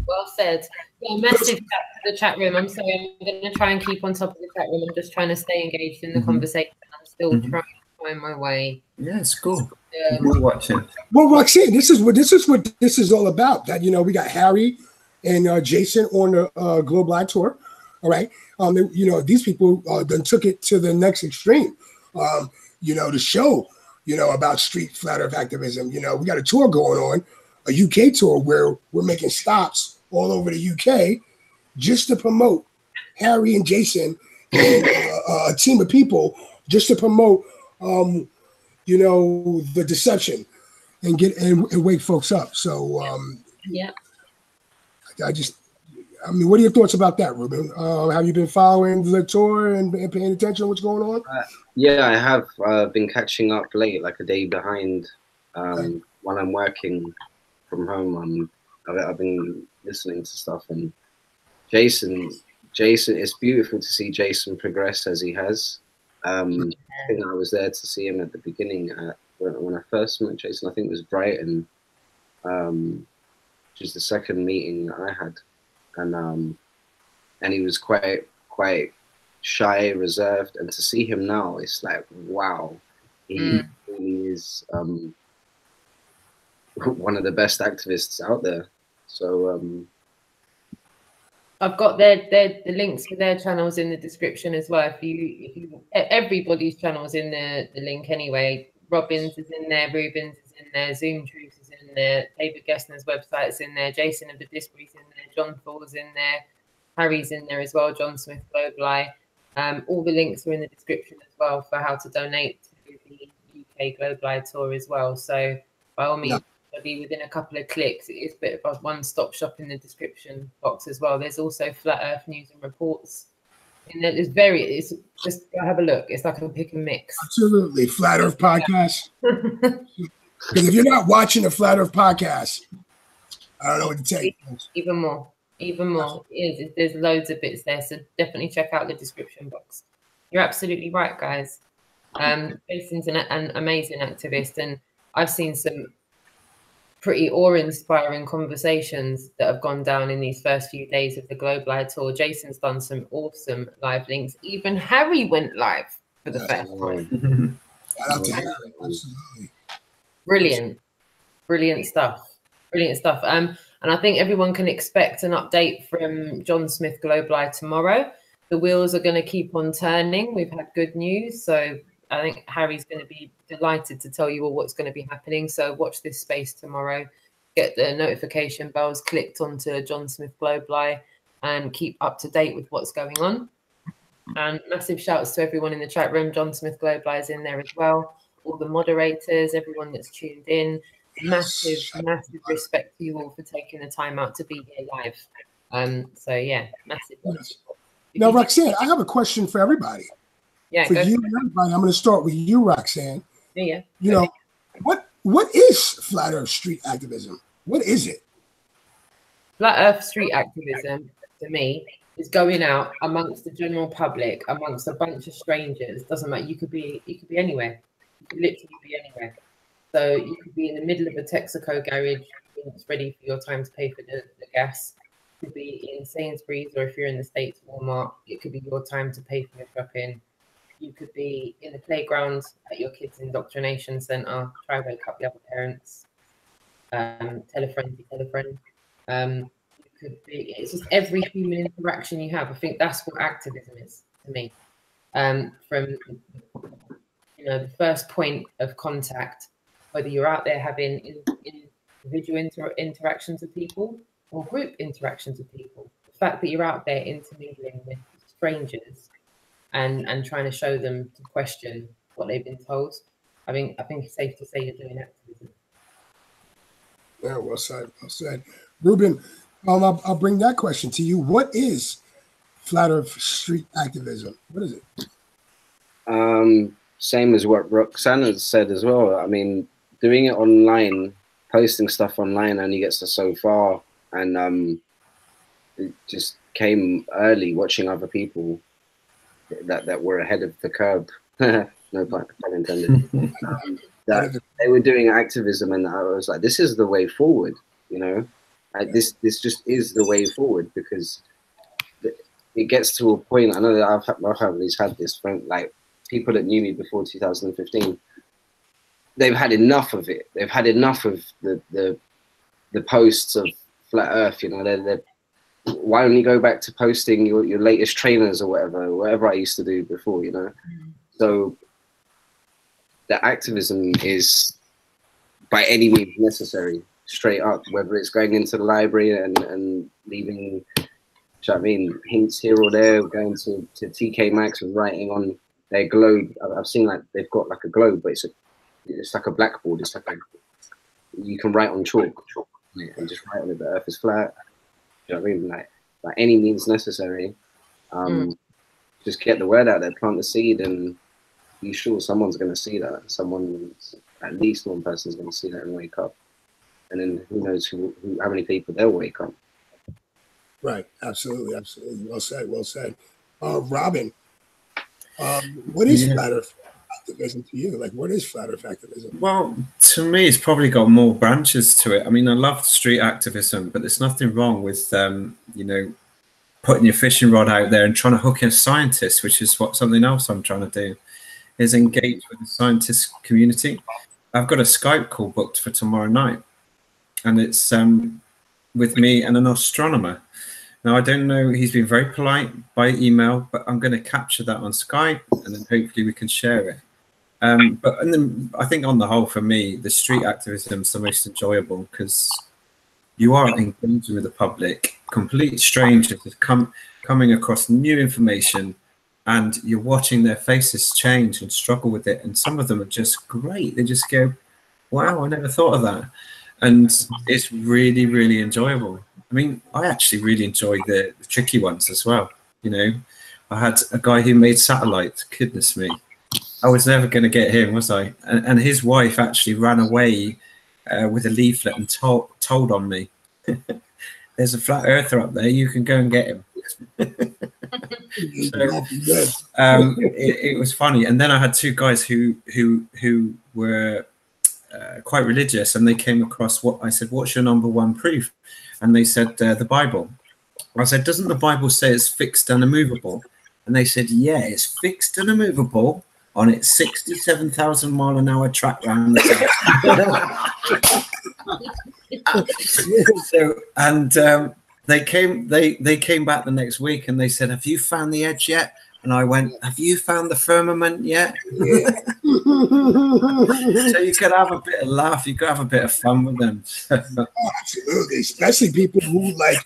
Well said. Yeah, massive chat to the chat room. I'm sorry, I'm going to try and keep on top of the chat room. I'm just trying to stay engaged in the conversation. I'm still trying to find my way. Yeah, it's cool. We're watching. Well, Roxanne, this is what this is all about. That we got Harry and Jason on the Globe Live tour. All right. These people then took it to the next extreme. To show, about street flat earth activism. We got a tour going on, a UK tour where we're making stops all over the UK just to promote Harry and Jason and a team of people just to promote, the deception and wake folks up. So, what are your thoughts about that, Ruben? Have you been following the tour and paying attention to what's going on? Yeah, I have been catching up late, like a day behind, while I'm working from home. I've been listening to stuff, and Jason, it's beautiful to see Jason progress as he has. I think I was there to see him at the beginning when I first met Jason. I think it was Brighton, which is the second meeting that I had. And he was quite shy, reserved, and to see him now, it's like, wow, he really is one of the best activists out there. So I've got the links for their channels in the description as well. If you everybody's channels in the link anyway. Robin's is in there, Ruben's is in there, Zoom Truth is in there, David GESNER's website is in there, Jason of the DISBURY's in there, John THOR's in there, Harry's in there as well, John Smith Global. All the links are in the description as well for how to donate to the UK Global tour as well. So by all means, be within a couple of clicks. It is a bit of a one-stop shop in the description box as well. There's also Flat Earth news and reports. And it's just go have a look. It's like a pick and mix. Absolutely. Flat Earth podcast. Because if you're not watching the Flat Earth podcast, I don't know what to tell you. Even more. There's loads of bits there. So definitely check out the description box. You're absolutely right, guys. Jason's an amazing activist, and I've seen some pretty awe-inspiring conversations that have gone down in these first few days of the Globe Live tour. Jason's done some awesome live links. Even Harry went live for the first time. Shout out to Harry. Absolutely. Brilliant stuff. And I think everyone can expect an update from John Smith Globe Live tomorrow. The wheels are going to keep on turning. We've had good news, so I think Harry's going to be delighted to tell you all what's going to be happening. So watch this space tomorrow. Get the notification bells clicked onto John Smith Globeli and keep up to date with what's going on. And massive shouts to everyone in the chat room. John Smith Globeli is in there as well. All the moderators, everyone that's tuned in. Massive respect to you all for taking the time out to be here live. So yeah, massive. Yes. Now, Roxanne, I have a question for everybody. Yeah, for you and everybody. I'm going to start with you, Roxanne. Yeah. You know, what is Flat Earth street activism? What is it? Flat Earth street activism, to me, is going out amongst the general public, amongst a bunch of strangers. Doesn't matter. You could be anywhere. You could literally be anywhere. So you could be in the middle of a Texaco garage when it's ready for your time to pay for the gas. You could be in Sainsbury's, or if you're in the States, Walmart. It could be your time to pay for your shopping. You could be in the playground at your kids' indoctrination center. Try to wake up the other parents. Tell a friend to tell a friend. You could be. It's just every human interaction you have. I think that's what activism is to me. From the first point of contact, whether you're out there having individual interactions with people or group interactions with people, the fact that you're out there intermingling with strangers and trying to show them to question what they've been told, I think it's safe to say you're doing activism. Yeah, well said, well said. Rueben, I'll bring that question to you. What is Flat Earth street activism? What is it? Same as what Roxanne has said as well. I mean, doing it online, posting stuff online only gets us so far. And it just came early watching other people that were ahead of the curve. No pun intended. That they were doing activism, and I was like, this is the way forward, you know? Like, this just is the way forward, because it gets to a point. I know that my family's had this from, like, people that knew me before 2015. They've had enough of it. They've had enough of the posts of Flat Earth, you know. Why don't you go back to posting your latest trainers or whatever I used to do before, you know? So the activism is by any means necessary, straight up, whether it's going into the library and leaving, I mean, hints here or there, going to TK Maxx and writing on their globe. I've seen, like, they've got like a globe, but it's like a blackboard. It's like you can write on chalk and just write on it, the earth is flat. You know what I mean? Like by any means necessary. Just get the word out there, plant the seed, and be sure someone's going to see that. At least one person's going to see that and wake up. And then who knows how many people they'll wake up. Right. Absolutely. Absolutely. Well said. Well said. Rueben, what is Flat Earth activism to you? Like, what is Flat Earth activism? Well, to me, it's probably got more branches to it. I mean, I love street activism, but there's nothing wrong with, you know, putting your fishing rod out there and trying to hook in a scientist, which is something else I'm trying to do, is engage with the scientist community. I've got a Skype call booked for tomorrow night, and it's with me and an astronomer. Now, I don't know, he's been very polite by email, but I'm going to capture that on Skype, and then hopefully we can share it. And then I think on the whole, for me, the street activism is the most enjoyable, because you are engaging with the public, complete strangers coming across new information, and you're watching their faces change and struggle with it. And some of them are just great. They just go, wow, I never thought of that. And it's really, really enjoyable. I mean, I actually really enjoy the tricky ones as well. You know, I had a guy who made satellites. Goodness me. I was never going to get him, was I? And his wife actually ran away with a leaflet and told on me, there's a flat earther up there, you can go and get him. So, it was funny. And then I had two guys who were quite religious, and they came across I said, what's your number one proof? And they said, the Bible. I said, doesn't the Bible say it's fixed and immovable? And they said, yeah, it's fixed and immovable on its 67,000 mile an hour track round the south. So, and they came back the next week, and they said, have you found the edge yet? And I went, have you found the firmament yet? Yeah. So you could have a bit of laugh, you could have a bit of fun with them. Oh, absolutely, especially people who like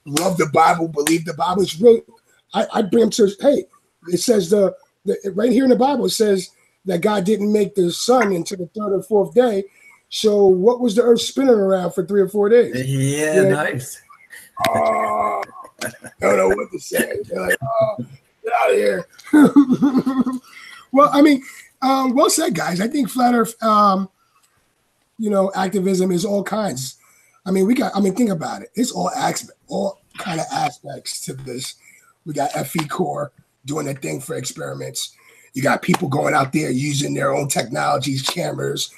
love the Bible, believe the Bible. It's real. I bring them to, hey, it says the right here in the Bible, it says that God didn't make the sun until the third or fourth day. So what was the earth spinning around for 3 or 4 days? Yeah, nice. Oh, I don't know what to say. They're like, oh, get out of here. Well, I mean, well said, guys. I think flat earth, activism is all kinds. I mean, think about it. It's all kind of aspects to this. We got FE Core doing a thing for experiments. You got people going out there using their own technologies, cameras,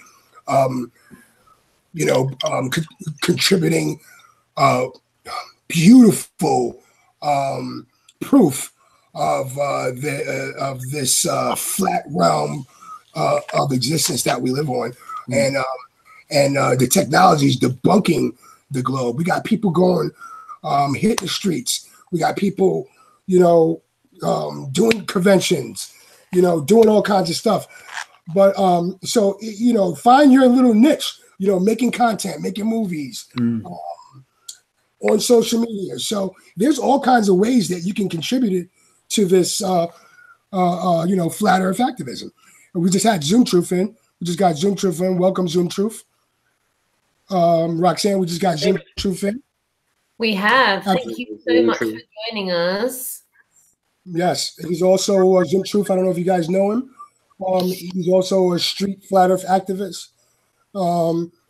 contributing beautiful proof of this flat realm of existence that we live on, and the technologies debunking the globe. We got people going, hitting the streets. We got people, doing conventions, doing all kinds of stuff. But so find your little niche. Making content, making movies. On social media. So there's all kinds of ways that you can contribute to this, flat earth activism. And we just had Zoom Truth in. We just got Zoom Truth in. Welcome, Zoom Truth. Roxanne, we just got Zoom Truth in. We have. Thank you so much for joining us. Yes, he's also Zoom Truth. I don't know if you guys know him. He's also a street flat earth activist.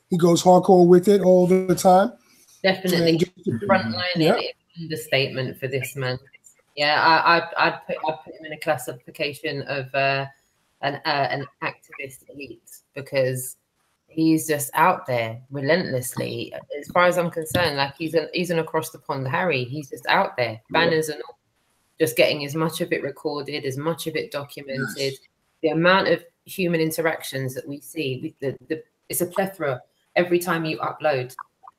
He goes hardcore with it all the time. Definitely frontline understatement for this man. Yeah, I'd put him in a classification of an activist elite, because he's just out there relentlessly. As far as I'm concerned, like he's an across the pond Harry. He's just out there, banners and all, just getting as much of it recorded, as much of it documented. Yes. The amount of human interactions that we see, it's a plethora every time you upload.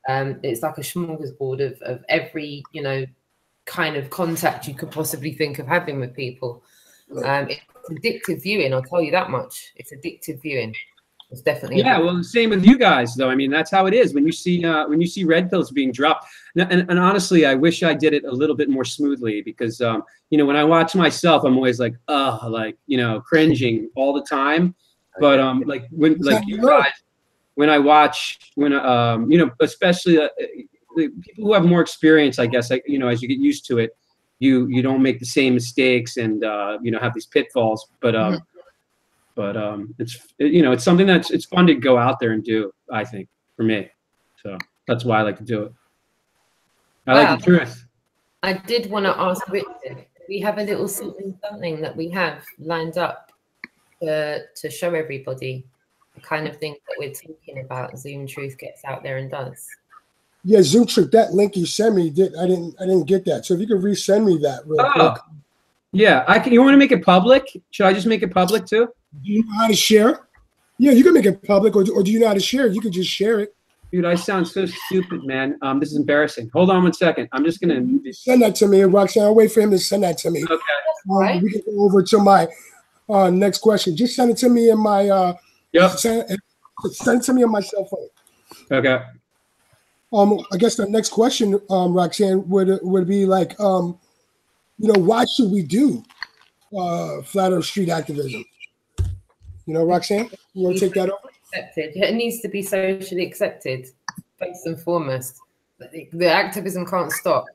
It's like a smorgasbord of every, kind of contact you could possibly think of having with people. It's addictive viewing, I'll tell you that much. It's addictive viewing. It's definitely well, the same with you guys, though. I mean, that's how it is when you see red pills being dropped. And honestly, I wish I did it a little bit more smoothly, because when I watch myself, I'm always like, cringing all the time. But when you guys. When I watch, especially the people who have more experience, I guess, as you get used to it, you don't make the same mistakes and have these pitfalls. But it's something it's fun to go out there and do. I think, for me, so that's why I like to do it. I like the truth. I did want to ask Richard. We have a little something that we have lined up to show everybody. The kind of thing that we're talking about, Zoom Truth gets out there and does. Yeah, Zoom Truth, that link you sent me, I didn't get that. So if you could resend me that real quick. Yeah, I can. You want to make it public? Should I just make it public too? Do you know how to share? Yeah, you can make it public, or do you know how to share it? You can just share it. Dude, I sound so stupid, man. This is embarrassing. Hold on 1 second. I'm just gonna send that to me, Roxanne. I'll wait for him to send that to me. Okay. We can go over to my next question. Just send it to me in my. Send it to me on my cell phone. Okay. I guess the next question, Roxanne, would be like, why should we do flat earth street activism? Roxanne, you want to take that over? Accepted. It needs to be socially accepted, first and foremost. The activism can't stop.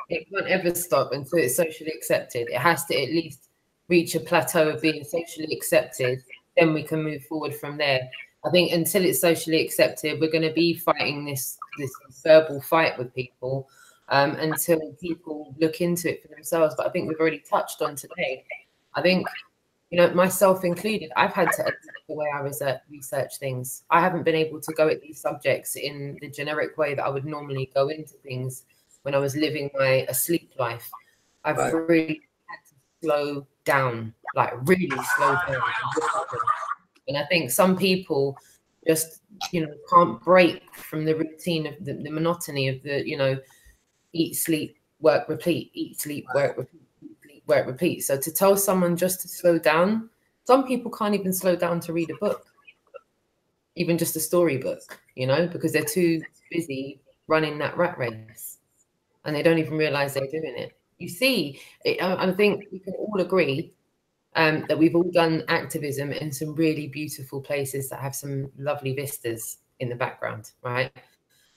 It can't ever stop until it's socially accepted. It has to at least reach a plateau of being socially accepted. Then we can move forward from there. I think until it's socially accepted, we're going to be fighting this verbal fight with people until people look into it for themselves. But I think we've already touched on today. I think, myself included, I've had to adapt the way I research things. I haven't been able to go at these subjects in the generic way that I would normally go into things when I was living my asleep life. I've really had to slow down, like really slow down. And I think some people just, can't break from the routine of the monotony of the, eat, sleep, work, repeat, eat, sleep, work, repeat, eat, sleep, where it repeats. So to tell someone just to slow down, some people can't even slow down to read a book, even just a storybook, you know, because they're too busy running that rat race and they don't even realize they're doing it. You see, I think we can all agree that we've all done activism in some really beautiful places that have some lovely vistas in the background, right?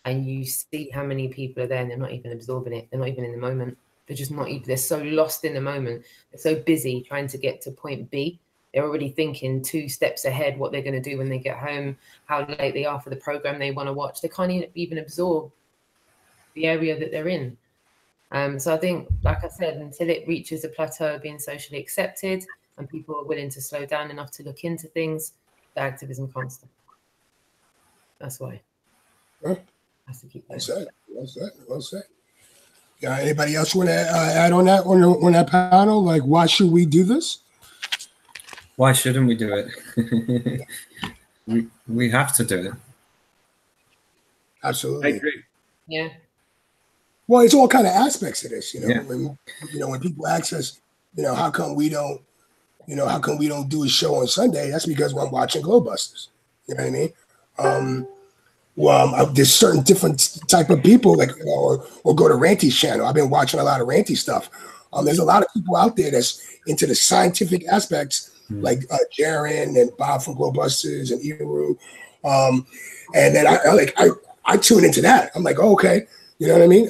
And you see how many people are there and they're not even absorbing it. They're not even in the moment. They're just not even, they're so lost in the moment. They're so busy trying to get to point B. They're already thinking 2 steps ahead what they're going to do when they get home, how late they are for the program they want to watch. They can't even absorb the area that they're in. So I think, like I said, until it reaches a plateau of being socially accepted and people are willing to slow down enough to look into things, the activism can't stop. That's why. Huh? Has to keep well said. Well said. Well said. Yeah. Anybody else want to add on that on that panel? Like, why should we do this? Why shouldn't we do it? we have to do it. Absolutely. I agree. Yeah. Well, it's all kind of aspects of this, you know. Yeah. When people ask us, you know, how come we don't do a show on Sunday? That's because I'm watching Glowbusters. You know what I mean? There's certain different type of people, like, you know, or go to Ranty's channel. I've been watching a lot of Ranty stuff. There's a lot of people out there that's into the scientific aspects, like Jaren and Bob from Glowbusters and Iru. And then I tune into that. I'm like, oh, okay, you know what I mean?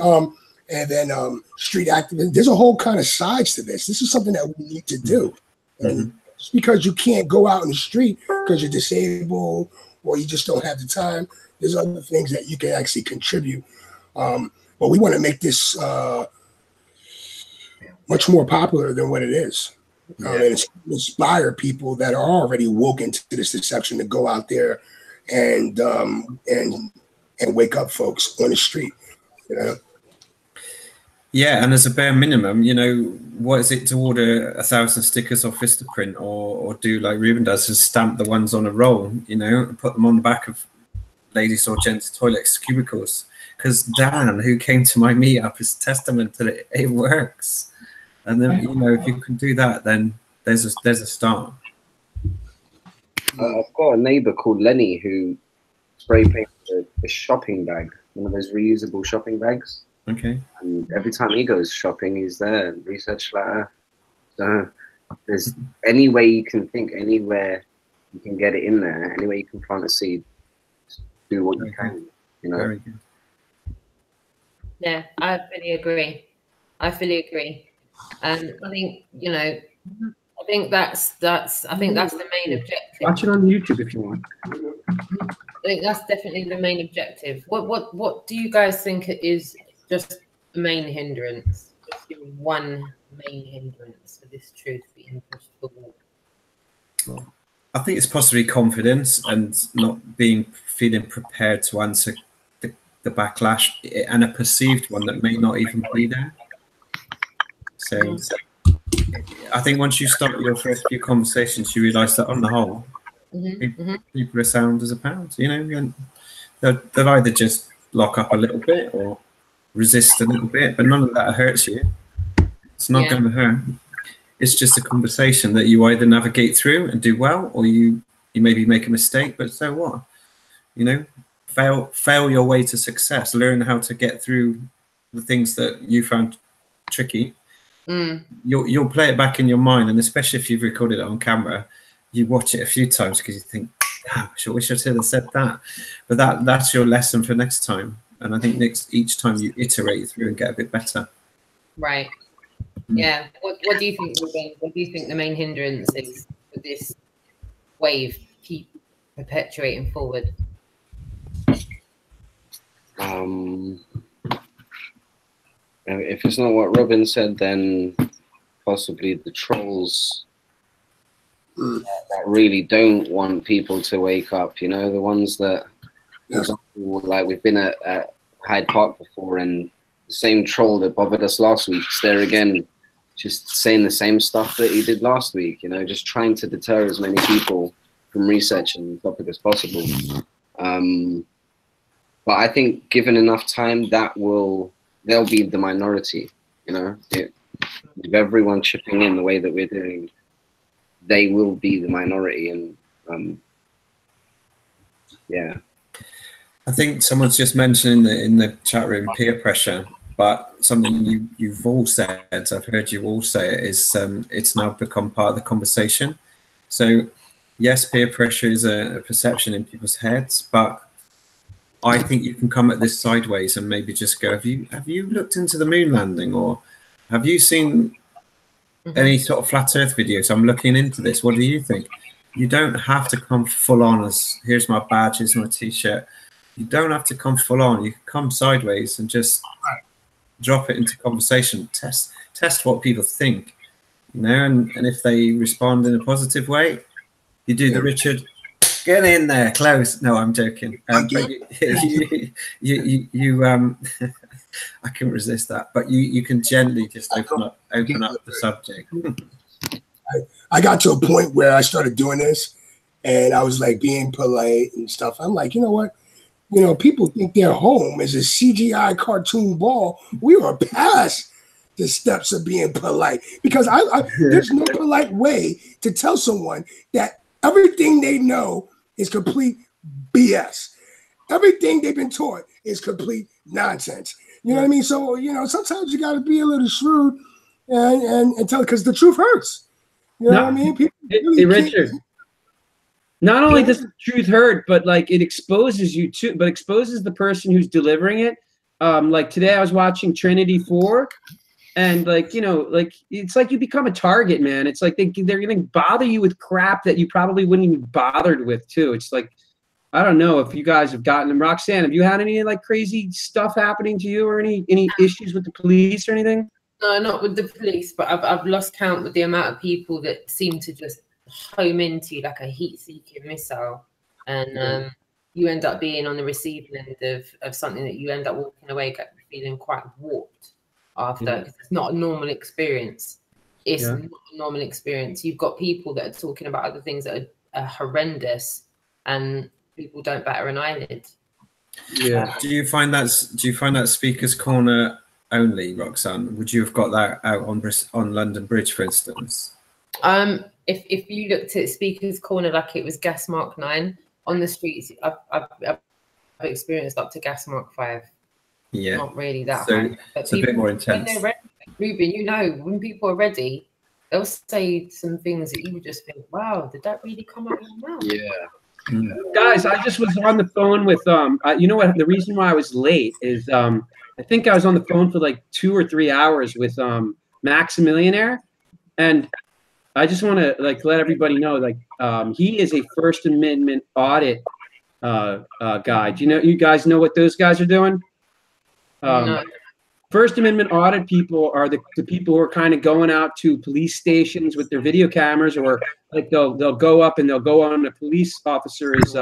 And then street activism. There's a whole kind of sides to this. This is something that we need to do. And just because you can't go out in the street because you're disabled or you just don't have the time, there's other things that you can actually contribute. But we want to make this much more popular than what it is. And inspire people that are already woke into this deception to go out there and wake up folks on the street, you know? Yeah, and as a bare minimum, you know, what is it to order 1,000 stickers off Vistaprint or do like Rueben does, and stamp the ones on a roll, you know, and put them on the back of ladies or gents' toilets, cubicles? Because Dan, who came to my meetup, is testament that it works. And then, you know, if you can do that, then there's a start. I've got a neighbor called Lenny who spray painted a shopping bag, one of those reusable shopping bags. Okay. And every time he goes shopping, he's there. Research letter. So there's any way you can think, anywhere you can get it in there, any way you can plant a seed, do what you can, you know. Very good. Yeah, I fully agree. I think, you know, I think that's the main objective. Watch it on YouTube if you want. I think that's definitely the main objective. What do you guys think it is? Just the main hindrance. Just give me one main hindrance for this truth being pushed forward. Well, I think it's possibly confidence and not feeling prepared to answer the backlash, and a perceived one that may not even be there. So I think once you start your first few conversations, you realise that on the whole, people are sound as a pound. You know, and they'll either just lock up a little bit or resist a little bit, but none of that hurts you. It's not going to hurt. It's just a conversation that you either navigate through and do well, or you maybe make a mistake, but so what? You know, fail your way to success. Learn how to get through the things that you found tricky. You'll play it back in your mind, and especially if you've recorded it on camera, you watch it a few times because you think, I wish I should have said that. But that's your lesson for next time. And I think each time you iterate through and get a bit better. Right. Yeah. What do you think, Rueben? What do you think the main hindrance is for this wave keep perpetuating forward? If it's not what Rueben said, then possibly the trolls that really don't want people to wake up, you know, the ones that, for example, like we've been at Hyde Park before, and the same troll that bothered us last week is there again, just saying the same stuff that he did last week, you know, just trying to deter as many people from researching the topic as possible. But I think given enough time, they'll be the minority, you know. with everyone chipping in the way that we're doing, they will be the minority. And yeah. I think someone's just mentioned in the chat room peer pressure, but something you've all said, I've heard you all say it, is it's now become part of the conversation. So yes, peer pressure is a perception in people's heads, but I think you can come at this sideways and maybe just go, have you looked into the moon landing, or have you seen any sort of flat earth videos? I'm looking into this. What do you think? You don't have to come full on as, here's my badge, here's my t-shirt. You don't have to come full on. You can come sideways and just drop it into conversation. Test what people think, you know, and if they respond in a positive way, you do the Richard, get in there, close. No, I'm joking. But you I couldn't resist that. But you can gently just open up the subject. I got to a point where I started doing this, and I was like being polite and stuff. I'm like, you know what? You know, people think their home is a CGI cartoon ball. We are past the steps of being polite, because there's no polite way to tell someone that everything they know is complete BS. Everything they've been taught is complete nonsense. You know what I mean? So, you know, sometimes you got to be a little shrewd and tell, because the truth hurts. You know what I mean? People really Richard, not only does the truth hurt, but like it exposes you too, but exposes the person who's delivering it. Like today I was watching Trinity 4, and like, you know, like it's like you become a target, man. It's like they're gonna bother you with crap that you probably wouldn't even be bothered with too. It's like, I don't know if you guys have gotten them. Roxanne, have you had any like crazy stuff happening to you, or any issues with the police or anything? No, not with the police, but I've lost count with the amount of people that seem to just home into you like a heat-seeking missile, and you end up being on the receiving end of something that you end up walking away feeling quite warped after. Because it's not a normal experience. It's not a normal experience. You've got people that are talking about other things that are horrendous, and people don't batter an eyelid. Yeah. Do you find that speaker's corner only, Roxanne? Would you have got that out on London Bridge, for instance? If you looked at Speaker's Corner like it was gas mark 9 on the streets, I've experienced up to gas mark 5. Yeah, not really that. So high, but it's a bit more intense. When they're ready, Ruben, you know, when people are ready, they'll say some things that you would just think, "Wow, did that really come out of your mouth?" Yeah. Guys, I just was on the phone with you know what? The reason why I was late is I think I was on the phone for like 2 or 3 hours with Maximillionaire, and I just want to like let everybody know, like he is a First Amendment audit guy. Do you guys know what those guys are doing? No. First Amendment audit people are the people who are kind of going out to police stations with their video cameras, or like they'll go up and they'll go on a police officer is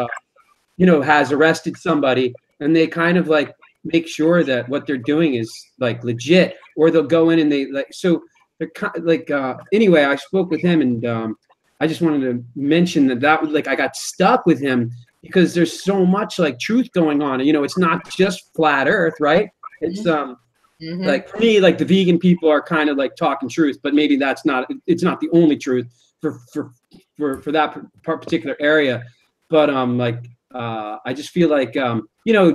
you know, has arrested somebody, and they kind of like make sure that what they're doing is like legit, or they'll go in and they like, so they're like anyway, I spoke with him, and I just wanted to mention that was like, I got stuck with him because there's so much like truth going on. You know, it's not just flat earth, right? It's like for me, like the vegan people are kind of like talking truth, but maybe it's not the only truth for that particular area. But like I just feel like you know,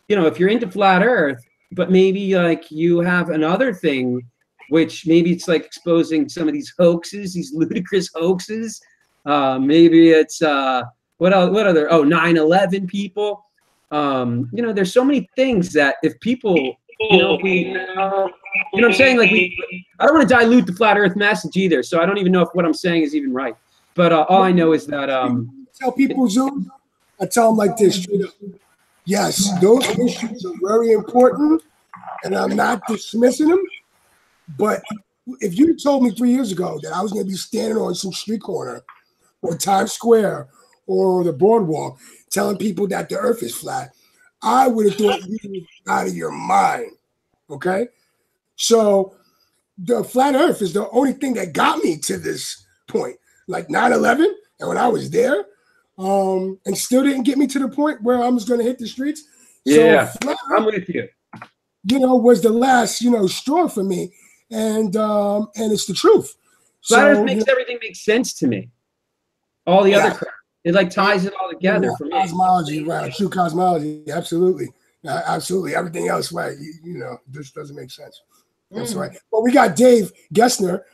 you know, if you're into flat earth, but maybe like you have another thing, which maybe it's like exposing some of these hoaxes, these ludicrous hoaxes. Maybe it's what other 9/11 people. You know, there's so many things that if people, you know, you know what I'm saying? Like I don't want to dilute the flat earth message either. So I don't even know if what I'm saying is even right. But all I know is that tell people, Zoom, I tell them like this straight up. Yes, those issues are very important, and I'm not dismissing them. But if you told me 3 years ago that I was going to be standing on some street corner or Times Square or the boardwalk telling people that the earth is flat, I would have thought you were out of your mind, okay? So the flat earth is the only thing that got me to this point. Like 9/11, and when I was there, and still didn't get me to the point where I was going to hit the streets. Yeah, so I'm with you. You know, was the last, you know, straw for me. and it's the truth. Flat Earth makes everything make sense to me. All the other crap, it like ties it all together for me. Cosmology, right? True cosmology, absolutely, absolutely. Everything else, right? You know, this doesn't make sense. That's right. Well, we got Dave GESNER.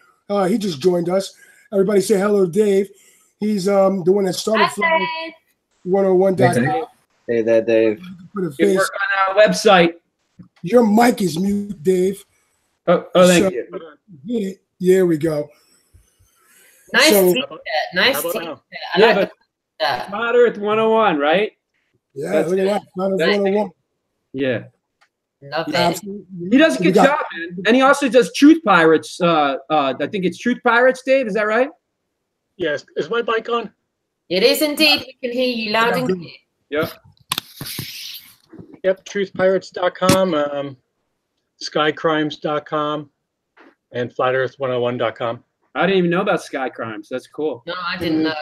He just joined us. Everybody say hello to Dave. He's the one that started Flat Earth 101.com. Hey there, Dave. Put a Good face. work on our website. Your mic is mute, Dave. Oh, thank you. Here we go. Nice So- t-shirt. Nice How about t-shirt. now? I Yeah, like but Flat Earth 101, right? Yeah, That's look at that. Flat Earth 101. Yeah. Love it. Absolutely. He does a We good got- job, man. And he also does Truth Pirates. I think it's Truth Pirates, Dave. Is that right? Yes. Is my mic on? It is indeed. We can hear you loud and clear. Yep. Yep. Truthpirates.com, skycrimes.com, and flatearth101.com. I didn't even know about Sky Crimes. That's cool. No, I didn't know.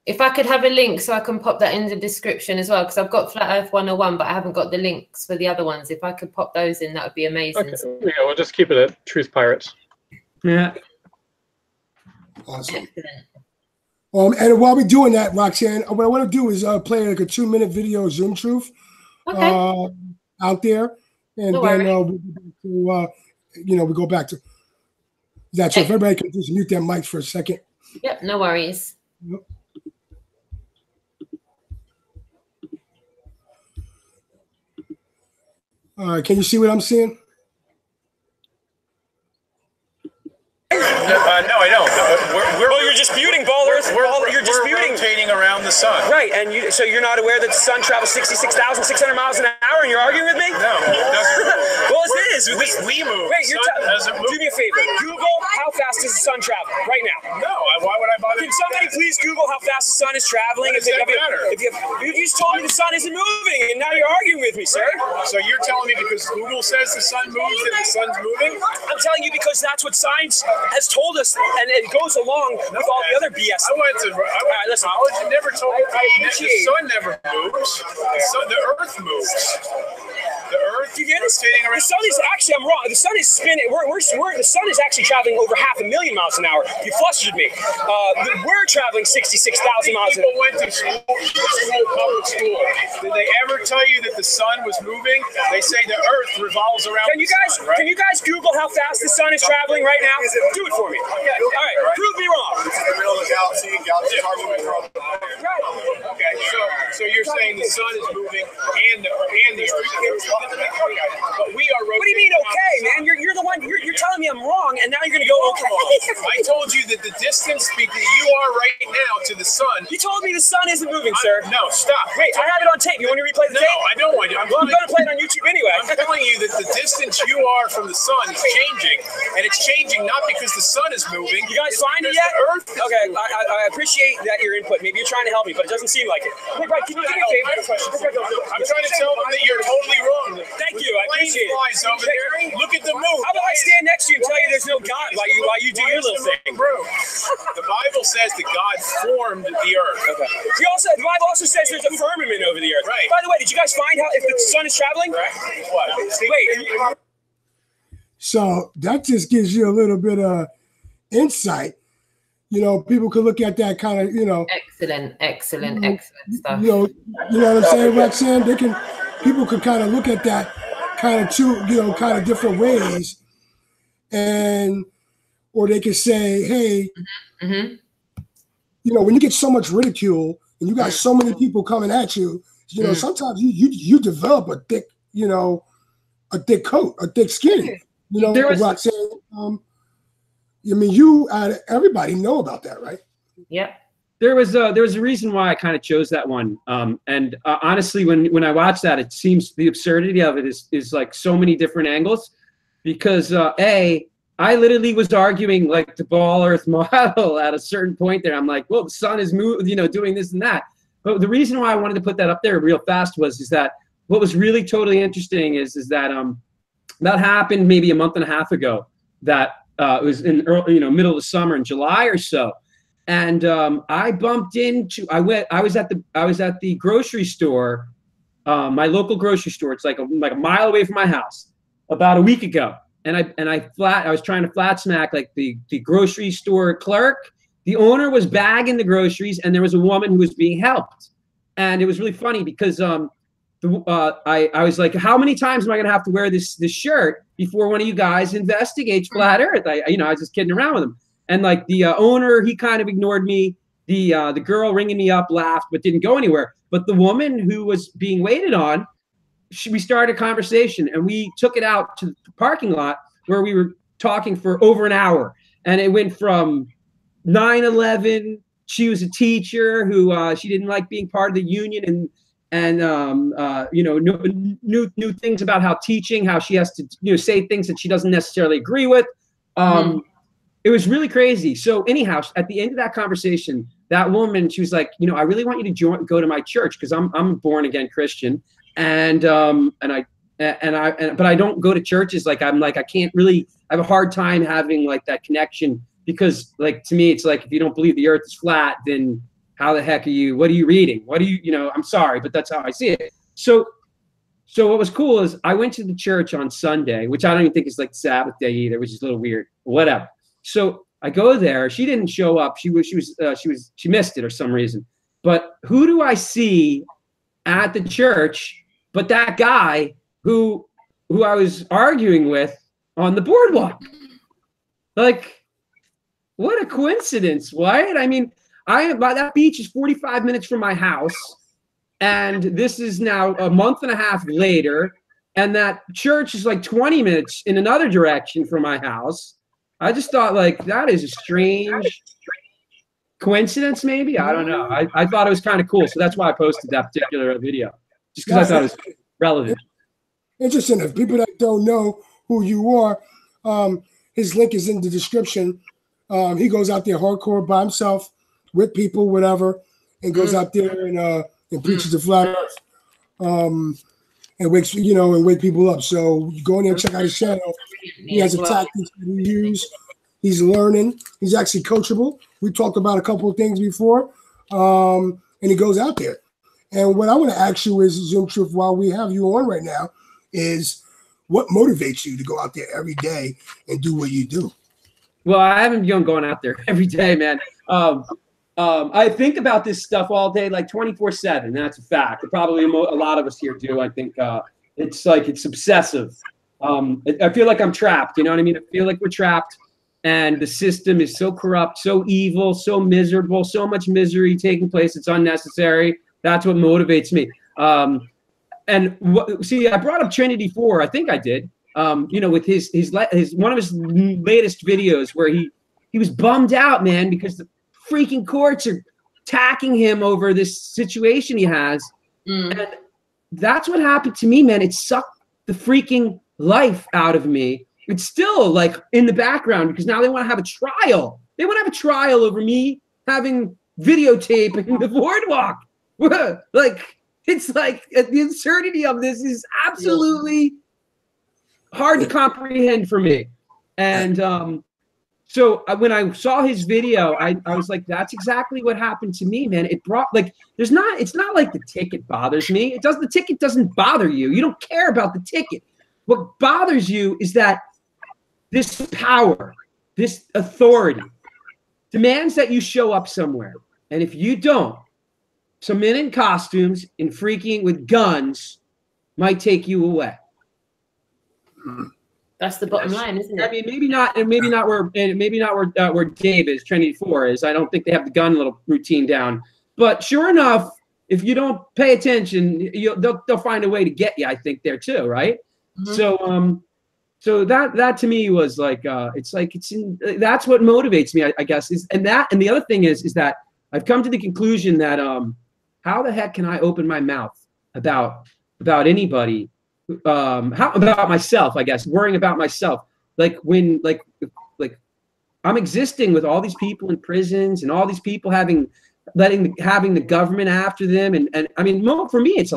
If I could have a link so I can pop that in the description as well, because I've got Flat Earth 101, but I haven't got the links for the other ones. If I could pop those in, that would be amazing. Okay. Yeah, we'll just keep it at Truth Pirates. Yeah. Awesome. Excellent. And while we're doing that, Roxanne, what I want to do is play like a 2-minute video of Zoom Truth Okay. out there, and No then worries. we go back to that. So if everybody can just mute their mics for a second. Yep, no worries. Yep. All right, can you see what I'm seeing? No, I don't. Well, you're disputing, ballers. You're disputing. Rotating around the sun. Right, and so you're not aware that the sun travels 66,600 miles an hour, and you're arguing with me? No, it doesn't. Well, it is. We move. Wait, doesn't move. Do me a favor. Google how fast does the sun travel right now. No, why would I bother? Can somebody please Google how fast the sun is traveling? What does that matter? You just told me the sun isn't moving, and now you're arguing with me, sir. So you're telling me because Google says the sun moves that the sun's moving? I'm telling you because that's what science has told us, and it goes along with all the other BS. I went to college and never told me the sun never moves. The earth moves. The earth, you get it? The sun is actually, I'm wrong. The sun is spinning. The sun is actually traveling over 500,000 miles an hour. You flustered me. We're traveling 66,000 miles an hour. People went to school, public school. Did they ever tell you that the sun was moving? They say the earth revolves around Can you guys Google how fast the sun is traveling right now? Do it for me. All right, prove me wrong. It's in the middle of the galaxy, and galaxies are moving from. Okay, so you're saying the sun is moving and the earth. But we are rotating. What do you mean, okay, man? You're the one. You're telling me I'm wrong, and now you're gonna go okay. I told you that the distance that you are right now to the sun. You told me the sun isn't moving, sir. No, stop. Wait, I have it on tape. You want to replay the tape? No, I don't want to. I'm gonna play it on YouTube anyway. I'm telling you that the distance you are from the sun is changing, and it's changing not because the sun is moving. You guys find it yet? Okay, I appreciate that your input. Maybe you're trying to help me, but it doesn't seem like it. Hey, Brad, can you do me a favor? I'm trying to tell them that you're totally wrong. Thank you. I appreciate it. Over there. Look at the moon. How about I stand next to you and tell you there's no God while you do your little thing? The Bible says that God formed the earth. Okay. The Bible also says there's a firmament over the earth. Right. By the way, did you guys find how if the sun is traveling? Right. What? Wait. So that just gives you a little bit of insight. You know, people could look at that kind of, Excellent stuff. You know what I'm saying, Roxanne? People could kind of look at that kind of kind of different ways, or they could say, hey, when you get so much ridicule and you got so many people coming at you, sometimes you develop a thick, a thick coat, a thick skin. Roxanne, everybody know about that, right? Yep. There was a reason why I kind of chose that one. And honestly, when I watch that, it seems the absurdity of it is like so many different angles, because I literally was arguing like the ball Earth model at a certain point there. I'm like, well, the sun is doing this and that. But the reason why I wanted to put that up there real fast is that what was really totally interesting is that that happened maybe a month and a half ago. That it was in early, middle of the summer in July or so. And I bumped into. I was at the grocery store, my local grocery store. It's like a mile away from my house, about a week ago. and I was trying to flat smack like the grocery store clerk. The owner was bagging the groceries, and there was a woman who was being helped. And it was really funny because I was like, how many times am I going to have to wear this shirt before one of you guys investigates flat Earth? I was just kidding around with him. And like the owner, he kind of ignored me. The girl ringing me up laughed, but didn't go anywhere. But the woman who was being waited on, we started a conversation, and we took it out to the parking lot where we were talking for over an hour. And it went from 9/11. She was a teacher who she didn't like being part of the union, and new things about how teaching, how she has to say things that she doesn't necessarily agree with. It was really crazy. So anyhow, at the end of that conversation, that woman, she was like, I really want you to go to my church because I'm a born again Christian, but I don't go to churches. Like I can't really. I have a hard time having like that connection. Because like, to me, it's like, if you don't believe the earth is flat, then how the heck what are you reading? What do you, I'm sorry, but that's how I see it. So what was cool is I went to the church on Sunday, which I don't even think is like Sabbath day either, which is a little weird, whatever. So I go there. She didn't show up. She missed it or some reason. But who do I see at the church but that guy who I was arguing with on the boardwalk? Like, what a coincidence, right? I mean, that beach is 45 minutes from my house, and this is now a month and a half later, and that church is like 20 minutes in another direction from my house. I just thought, like, that is a strange coincidence, maybe? I don't know. I thought it was kind of cool, so that's why I posted that particular video, just because I thought it was relevant. Interesting. If people that don't know who you are, his link is in the description. He goes out there hardcore by himself with people, whatever, and goes out there and preaches the flat earth, and wakes and wake people up. So you go in there and check out his channel. He has a tactics that he uses. He's learning. He's actually coachable. We talked about a couple of things before, and he goes out there. And what I want to ask you is, Zoom Truth, while we have you on right now, is what motivates you to go out there every day and do what you do? Well, I haven't been going out there every day, man. I think about this stuff all day, like 24/7. That's a fact. Probably a lot of us here do. I think it's obsessive. I feel like I'm trapped. You know what I mean? I feel like we're trapped, and the system is so corrupt, so evil, so miserable, so much misery taking place. It's unnecessary. That's what motivates me. See, I brought up Trinity 4. I think I did. With his one of his latest videos where he was bummed out, man, because the freaking courts are attacking him over this situation he has. And that's what happened to me, man. It sucked the freaking life out of me. It's still like in the background because now they want to have a trial. They want to have a trial over me having videotaping the boardwalk. Like, it's like the absurdity of this is absolutely hard to comprehend for me. And so when I saw his video, I was like, that's exactly what happened to me, man. It brought it's not like the ticket bothers me. The ticket doesn't bother you. You don't care about the ticket. What bothers you is that this power, this authority demands that you show up somewhere. And if you don't, some men in costumes and freaking with guns might take you away. That's the bottom line, isn't it? I mean, maybe not where Dave is, Trinity 4 is. I don't think they have the gun little routine down. But sure enough, if you don't pay attention, they'll find a way to get you. I think there too, right? Mm-hmm. So that to me was like that's what motivates me, I guess. And the other thing is that I've come to the conclusion that how the heck can I open my mouth about anybody? How about myself, I guess, worrying about myself. Like when I'm existing with all these people in prisons and all these people having the government after them. And I mean, for me, it's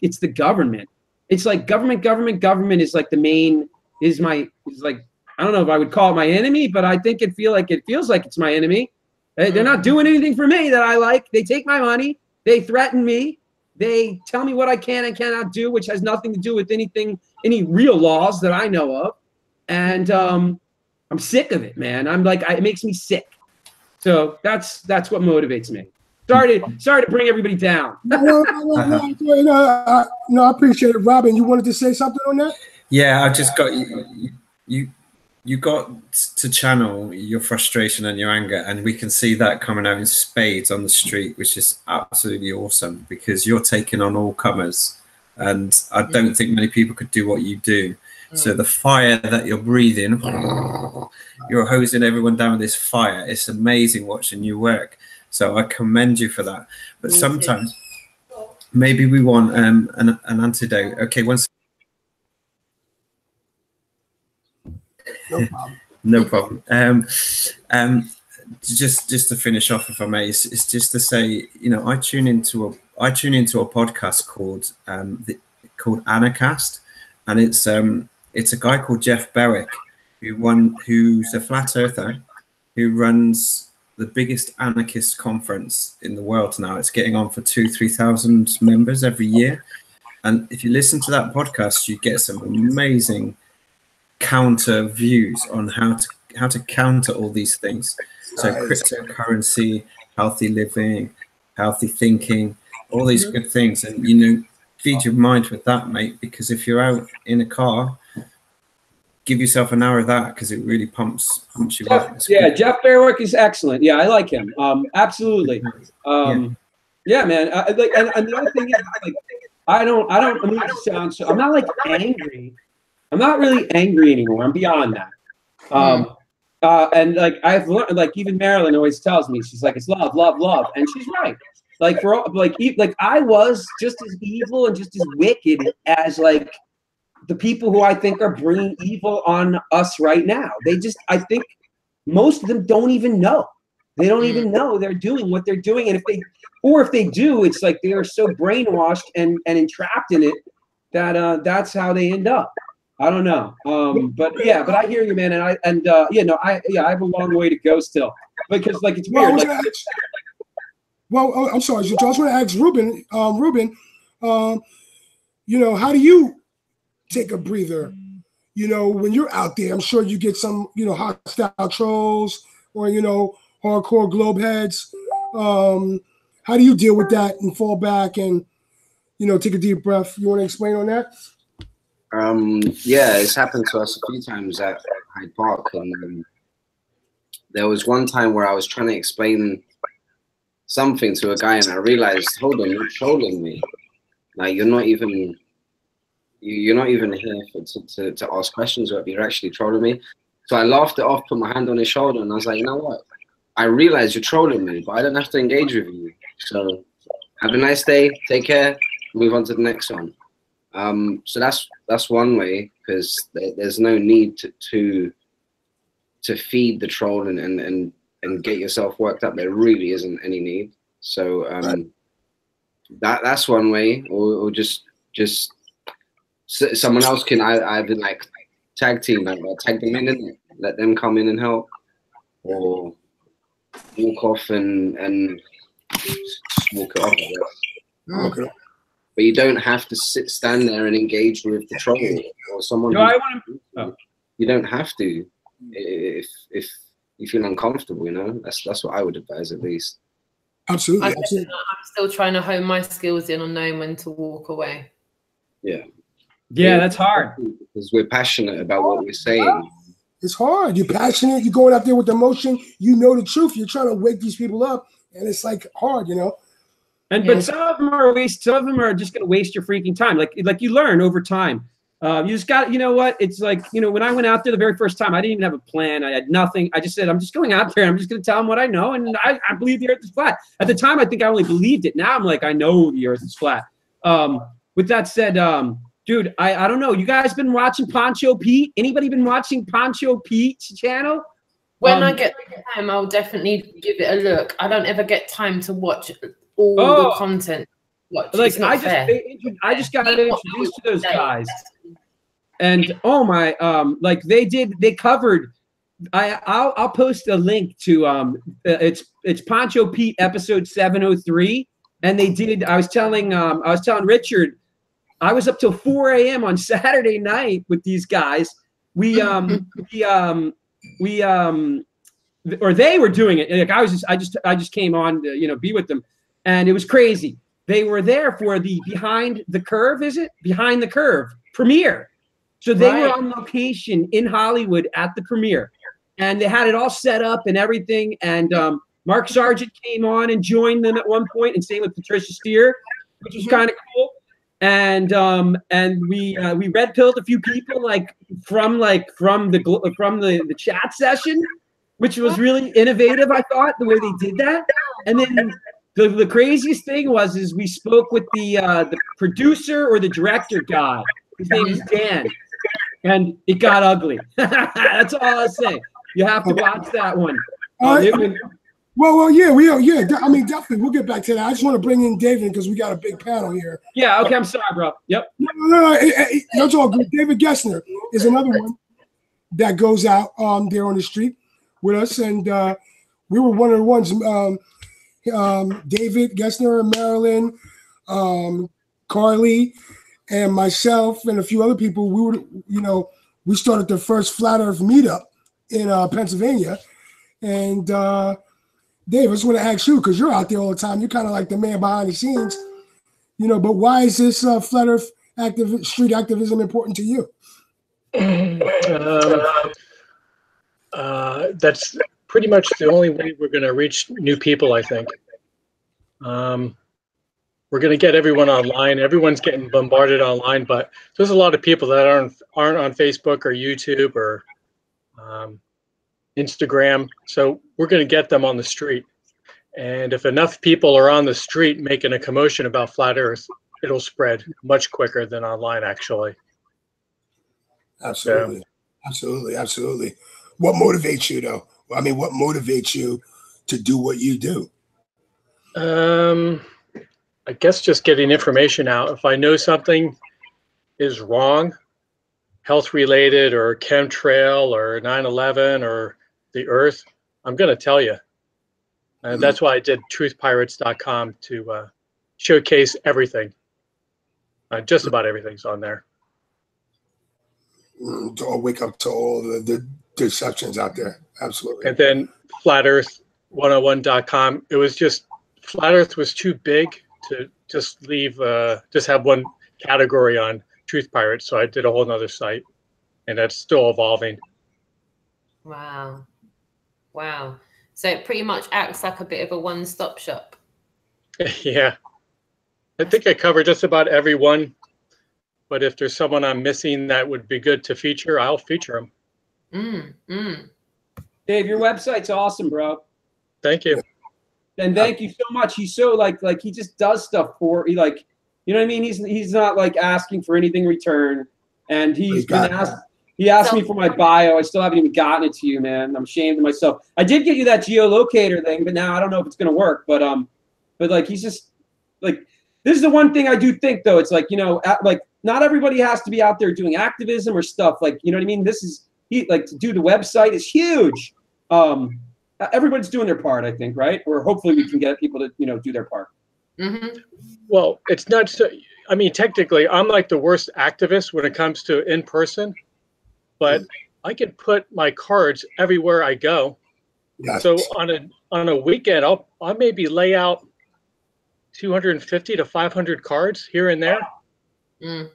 it's the government. It's like government is like the main, is like, I don't know if I would call it my enemy, but I think it feels like it's my enemy. They're not doing anything for me that I like. They take my money. They threaten me. They tell me what I can and cannot do, which has nothing to do with any real laws that I know of. and I'm sick of it, man. I'm like, it makes me sick. So that's what motivates me. Sorry to bring everybody down. No, I appreciate it. Robin, you wanted to say something on that? Yeah, I just got you got to channel your frustration and your anger, and we can see that coming out in spades on the street, which is absolutely awesome because you're taking on all comers, and I don't think many people could do what you do. So the fire that you're breathing, you're hosing everyone down with this fire. It's amazing watching you work. So I commend you for that. But sometimes maybe we want an antidote. Okay, once. No problem. Just to finish off, if I may, it's just to say, you know, I tune into a podcast called Anarchast, and it's a guy called Jeff Berwick who's a flat earther who runs the biggest anarchist conference in the world now. It's getting on for 2,000-3,000 members every year, and if you listen to that podcast, you get some amazing counter views on how to counter all these things. So cryptocurrency, healthy living, healthy thinking, all these good things. And you know, feed your mind with that, mate, because if you're out in a car, give yourself an hour of that because it really pumps you up. Yeah, Jeff Berwick is excellent. Yeah, I like him. Absolutely. Yeah, man. And the other thing is, like, I mean, I'm not like angry. I'm not really angry anymore. I'm beyond that. And like I've learned, like even Marilyn always tells me, she's like, it's love, love, love, and she's right. Like for all, like I was just as evil and just as wicked as like the people who I think are bringing evil on us right now. I think most of them don't even know. They don't even know they're doing what they're doing, and if they do, it's like they are so brainwashed and entrapped in it that that's how they end up. I don't know, but I hear you, man, and I have a long way to go still because like it's weird. I'm sorry, so I was going to ask Rueben. You know, how do you take a breather? You know, when you're out there, I'm sure you get some, you know, hostile trolls or you know, hardcore globe heads. How do you deal with that and fall back and you know, take a deep breath? You want to explain on that? Yeah, it's happened to us a few times at Hyde Park, and there was one time where I was trying to explain something to a guy, and I realized, hold on, you're trolling me. Like you're not even here to ask questions, or you're actually trolling me. So I laughed it off, put my hand on his shoulder, and I was like, you know what? I realize you're trolling me, but I don't have to engage with you. So have a nice day, take care, move on to the next one. So that's one way, because there's no need to feed the troll and get yourself worked up. There really isn't any need. So that's one way, or just someone else can either like tag team, like tag them in and let them come in and help, or walk off and walk it off, I guess. Okay. But you don't have to stand there and engage with the troll or someone. No, you don't have to if you feel uncomfortable. You know, that's what I would advise, at least. Absolutely. I'm still trying to hone my skills in on knowing when to walk away. Yeah. Yeah, that's hard because we're passionate about what we're saying. It's hard. You're passionate. You're going out there with emotion. You know the truth. You're trying to wake these people up, and it's like hard, you know. But some of them are some of them are just going to waste your freaking time. Like you learn over time. You just got, you know what? It's like, you know, when I went out there the very first time, I didn't even have a plan. I had nothing. I just said, I'm just going out there. I'm just going to tell them what I know. And I believe the earth is flat. At the time, I think I only believed it. Now I'm like, I know the earth is flat. With that said, dude, I don't know. You guys been watching Poncho Pete? Anybody been watching Poncho Pete's channel? When I get the time, I'll definitely give it a look. I don't ever get time to watch all the content. Like I just got introduced to those guys, and oh my, like they covered. I'll post a link to it's Poncho Pete episode 703, and they did. I was telling Richard, I was up till 4 a.m. on Saturday night with these guys, or they were doing it. Like I just came on to, you know, be with them, and it was crazy. They were there for the Behind the Curve premiere. So they were on location in Hollywood at the premiere, and they had it all set up and everything. And Mark Sargent came on and joined them at one point, and same with Patricia Steer, which was kind of cool. And we red pilled a few people from the chat session, which was really innovative. I thought the way they did that. And then the craziest thing is we spoke with the producer or the director guy. His name is Dan, and it got ugly. That's all I'll say. You have to watch that one. Well, yeah. I mean, definitely, we'll get back to that. I just want to bring in David because we got a big panel here. Yeah. Okay. I'm sorry, bro. Yep. No. That's all good. David GESNER is another one that goes out there on the street with us, and we were one of the ones. David GESNER, Marilyn, Carly, and myself, and a few other people. We started the first Flat Earth meetup in Pennsylvania, and Dave, I just want to ask you, because you're out there all the time. You're kind of like the man behind the scenes, but why is this Flat Earth street activism important to you? That's pretty much the only way we're going to reach new people, I think. We're going to get everyone online. Everyone's getting bombarded online, but there's a lot of people that aren't on Facebook or YouTube or Instagram. So we're going to get them on the street. And if enough people are on the street making a commotion about Flat Earth, it'll spread much quicker than online, actually. Absolutely. Absolutely. What motivates you, though? I mean, what motivates you to do what you do? I guess just getting information out. If I know something is wrong, health-related or chemtrail or 9/11 or the Earth, I'm going to tell you. And that's why I did truthpirates.com to showcase everything. Just about everything's on there. To wake up to all the deceptions out there. Absolutely. And then flatearth101.com. It was just, Flat Earth was too big to just leave, just have one category on Truth Pirates. So I did a whole nother site, and that's still evolving. Wow. So it pretty much acts like a bit of a one-stop shop. Yeah. I think I covered just about everyone. But if there's someone I'm missing that would be good to feature, I'll feature them. Dave, your website's awesome, bro. Thank you. And thank you so much. He's so like he just does stuff for you, like, you know what I mean? He's not like asking for anything in return. And he asked me for my bio. I still haven't even gotten it to you, man. I'm ashamed of myself. I did get you that geolocator thing, but now I don't know if it's gonna work. But like he's just like, this is the one thing I do think though. It's like, like not everybody has to be out there doing activism or stuff. Like, you know what I mean? To do the website is huge. Everybody's doing their part, I think, right? Or hopefully we can get people to, do their part. Well, it's not so, I mean, technically I'm like the worst activist when it comes to in person, but I can put my cards everywhere I go. Yes. So on a weekend, I'll maybe lay out 250 to 500 cards here and there, and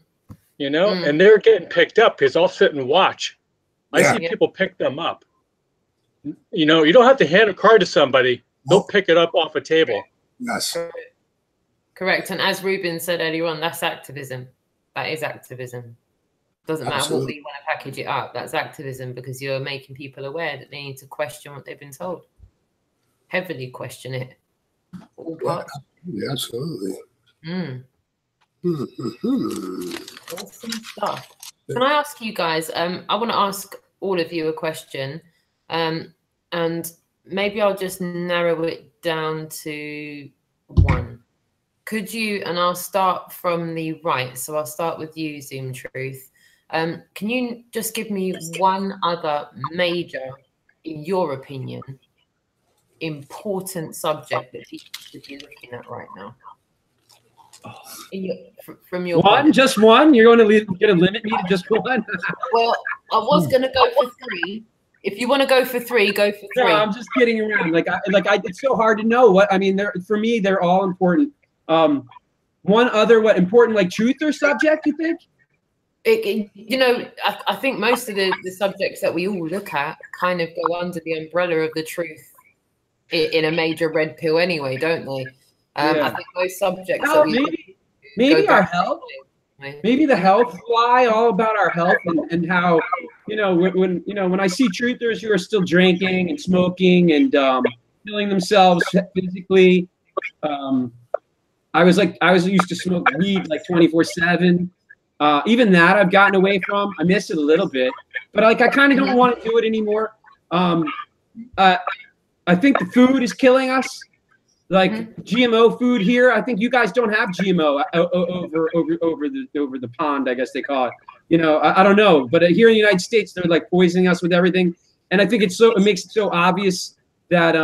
they're getting picked up because I'll sit and watch. I see people pick them up. You don't have to hand a card to somebody. They'll pick it up off a table. Yes. Correct. And as Rueben said earlier on, that's activism. That is activism. Doesn't matter what we want to package it up. That's activism because you're making people aware that they need to question what they've been told. Heavily question it. All parts. Yeah, absolutely. Awesome stuff. Can I ask you guys, I want to ask all of you a question, and maybe I'll just narrow it down to one. Could you, and I'll start from the right, so I'll start with you, Zoom Truth. Can you just give me one other major, in your opinion, important subject that people should be looking at right now? From your one, point? just one? You're going to limit me to just one? Well, I was going to go for 3. If you want to go for 3, go for 3. No, I'm just kidding around. It's so hard to know what I mean. For me, they're all important. One other important like truth or subject, you think? You know, I think most of the subjects that we all look at kind of go under the umbrella of the truth in a major red pill anyway, don't they? I think most subjects that we maybe our health. Maybe the health fly, all about our health and how, you know, when I see truthers who are still drinking and smoking and killing themselves physically. I was used to smoke weed like 24/7. Even that I've gotten away from. I miss it a little bit, but like I kind of don't want to do it anymore. I think the food is killing us. Like GMO food here, I think you guys don't have GMO over the pond, I guess they call it. You know, I don't know, but here in the United States, they're like poisoning us with everything, and I think it makes it so obvious that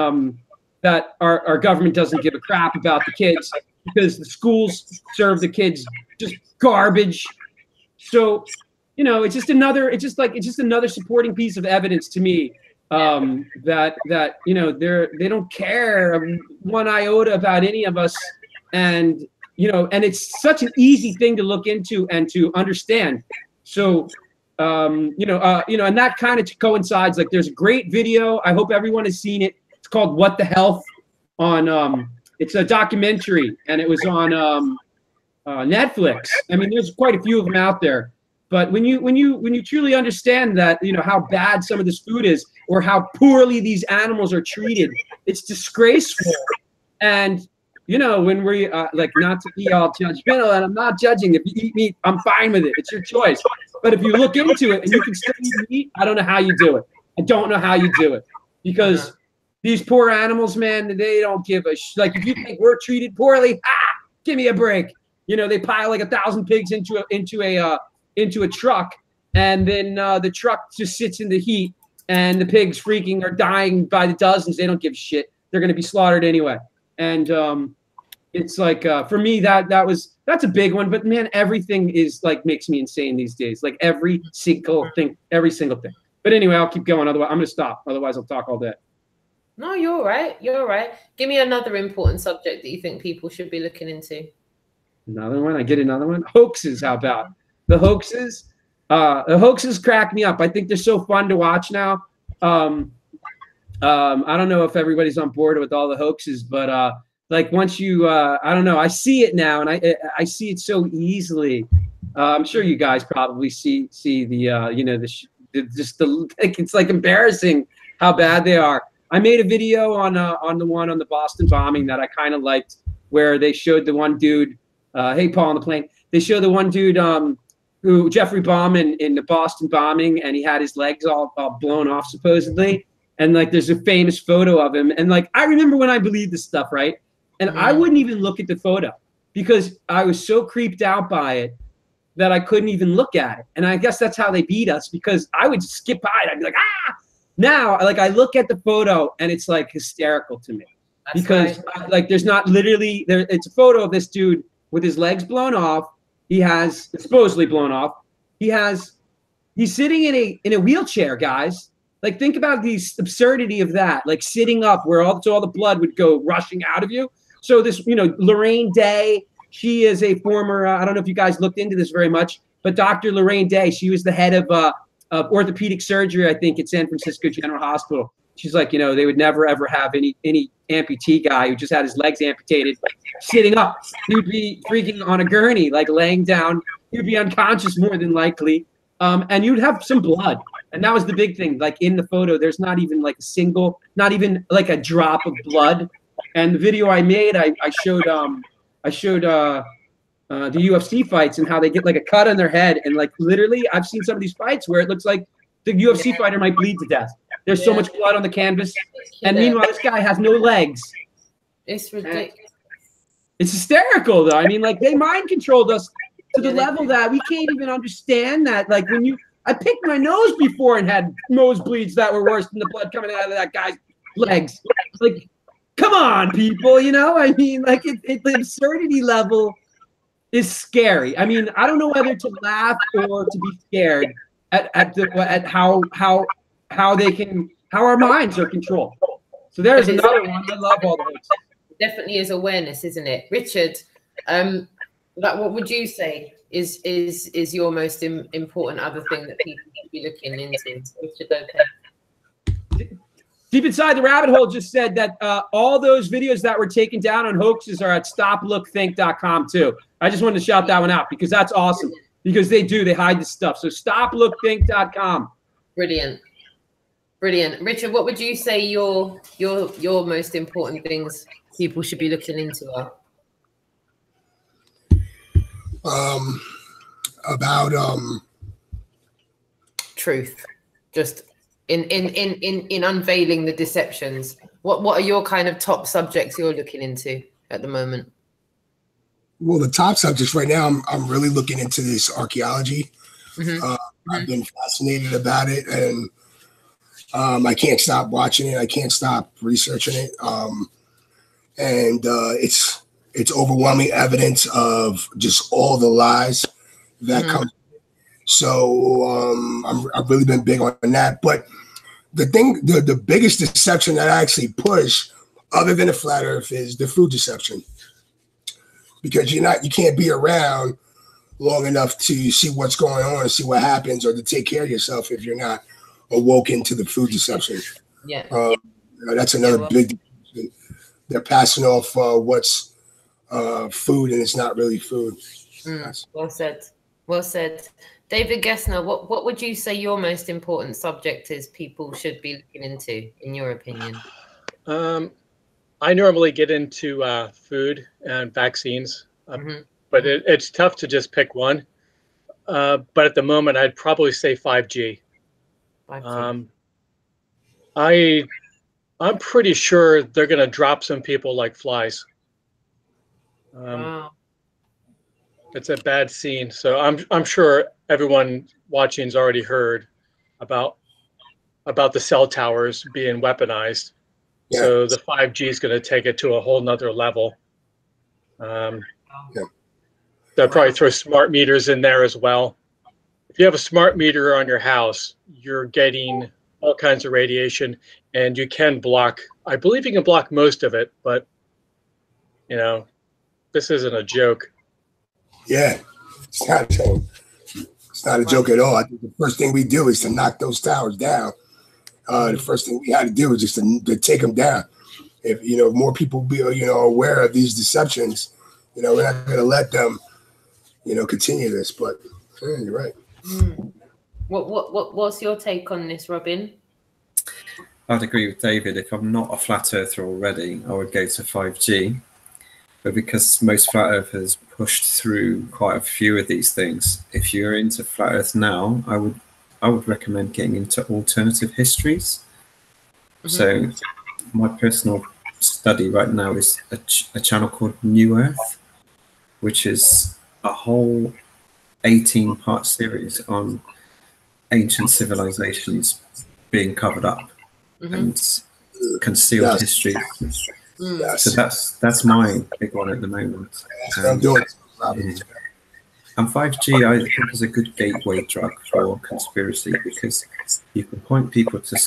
that our government doesn't give a crap about the kids because the schools serve the kids just garbage. So, you know, it's just another supporting piece of evidence to me. That you know they don't care one iota about any of us, and you know, and it's such an easy thing to look into and to understand. So you know, and that kind of coincides. Like, there's a great video. I hope everyone has seen it. It's called "What the Health" on. It's a documentary, and it was on Netflix. I mean, there's quite a few of them out there. But when you truly understand that, you know, how bad some of this food is, or how poorly these animals are treated, it's disgraceful. And you know, when we like, not to be all judgmental, and I'm not judging. If you eat meat, I'm fine with it. It's your choice. But if you look into it and you can still eat meat, I don't know how you do it. I don't know how you do it, because these poor animals, man, they don't give a like. If you think we're treated poorly, give me a break. You know, they pile like 1,000 pigs into a truck, and then the truck just sits in the heat, and the pigs freaking are dying by the dozens. They don't give a shit. They're going to be slaughtered anyway. And it's like, for me, that's a big one. But man, everything is like, makes me insane these days. Like every single thing. But anyway, I'll keep going. Otherwise, I'm going to stop. Otherwise, I'll talk all day. No, you're right. You're right. Give me another important subject that you think people should be looking into. Another one? I get another one? Hoaxes, how about? The hoaxes? The hoaxes crack me up. I think they're so fun to watch now. I don't know if everybody's on board with all the hoaxes, but like once you, I don't know, I see it now, and I see it so easily. I'm sure you guys probably see the, you know, like, it's like embarrassing how bad they are. I made a video on the one on the Boston bombing that I kind of liked, where they showed the one dude, hey, Paul on the plane. They showed the one dude who Jeffrey Bauman in the Boston bombing, and he had his legs all blown off supposedly. And like, there's a famous photo of him. And like, I remember when I believed this stuff, right? And I wouldn't even look at the photo because I was so creeped out by it that I couldn't even look at it. And I guess that's how they beat us, because I would skip by it. I'd be like, ah! Now, like, I look at the photo and it's like hysterical to me. That's because right. Like, there's not literally there. It's a photo of this dude with his legs blown off. He has supposedly blown off. He's sitting in a wheelchair, guys. Like, think about the absurdity of that. Like, sitting up where all the blood would go rushing out of you. So this, you know, Lorraine Day, she is a former, I don't know if you guys looked into this very much, but Dr. Lorraine Day, she was the head of orthopedic surgery, I think, at San Francisco General Hospital. She's like, you know, they would never, ever have any amputee guy who just had his legs amputated sitting up. He would be freaking on a gurney, like laying down. He would be unconscious more than likely. And you'd have some blood. And that was the big thing. Like, in the photo, there's not even like a single, not even like a drop of blood. And the video I made, I showed the UFC fights and how they get like a cut on their head. And like, literally, I've seen some of these fights where it looks like the UFC fighter might bleed to death. There's so much blood on the canvas. And meanwhile, this guy has no legs. It's ridiculous. It's hysterical, though. I mean, like, they mind controlled us to the level that we can't even understand that. Like, I picked my nose before and had nosebleeds that were worse than the blood coming out of that guy's legs. Like, come on, people, you know? I mean, like, the absurdity level is scary. I mean, I don't know whether to laugh or to be scared at how our minds are controlled. So there's another one. I love all those. It definitely is awareness, isn't it, Richard? What would you say is your most important other thing that people should be looking into? Richard Lopez. Deep Inside the Rabbit Hole just said that all those videos that were taken down on hoaxes are at stoplookthink.com too. I just wanted to shout that one out because that's awesome. Because they hide this stuff. So stoplookthink.com. Brilliant. Brilliant. Richard, what would you say your most important things people should be looking into are? About truth. Just in unveiling the deceptions. What are your kind of top subjects you're looking into at the moment? Well, the top subjects right now, I'm really looking into this archaeology. I've been fascinated about it, and I can't stop watching it. I can't stop researching it. And it's overwhelming evidence of just all the lies that come. So I've really been big on that. But the biggest deception that I actually push, other than the flat Earth, is the food deception. Because you can't be around long enough to see what's going on and see what happens, or to take care of yourself if you're not awoken to the food deception. Yeah, that's another big. They're passing off what's food, and it's not really food. Well said. Well said. David GESNER, what would you say your most important subject is people should be looking into, in your opinion? I normally get into food and vaccines, but it's tough to just pick one. But at the moment, I'd probably say 5G. 5G. I'm pretty sure they're going to drop some people like flies. Wow. It's a bad scene. So I'm sure everyone watching's already heard about the cell towers being weaponized. Yeah. So the 5G is going to take it to a whole nother level. They'll probably throw smart meters in there as well. If you have a smart meter on your house, you're getting all kinds of radiation, and you can block. I believe you can block most of it, but this isn't a joke. Yeah, it's not a joke. It's not a joke at all. I think the first thing we do is to knock those towers down. The first thing we had to do is just to take them down. If more people be aware of these deceptions, we're not going to let them continue this. But you're right. What's your take on this, Rueben? I'd agree with David. If I'm not a flat earther already, I would go to 5G. But because most flat earthers pushed through quite a few of these things, if you're into flat earth now, I would recommend getting into alternative histories. So my personal study right now is a channel called New Earth, which is a whole 18-part series on ancient civilizations being covered up and concealed histories. So that's my big one at the moment. And 5G, I think, is a good gateway drug for conspiracy, because you can point people to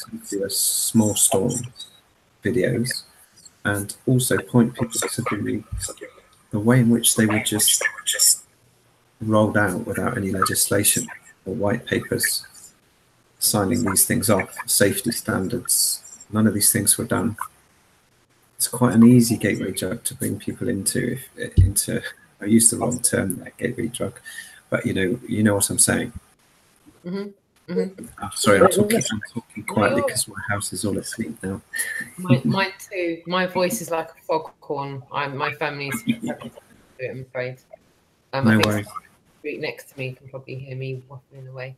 small storm videos, and also point people to the way in which they were just rolled out without any legislation or white papers signing these things off, safety standards. None of these things were done. It's quite an easy gateway drug to bring people into. I used the wrong term there, gateway drug, but you know what I'm saying. Sorry, I'm talking quietly because my house is all asleep now. Mine too. My voice is like a foghorn. My family's I'm afraid. No worries. Street next to me can probably hear me waffling away.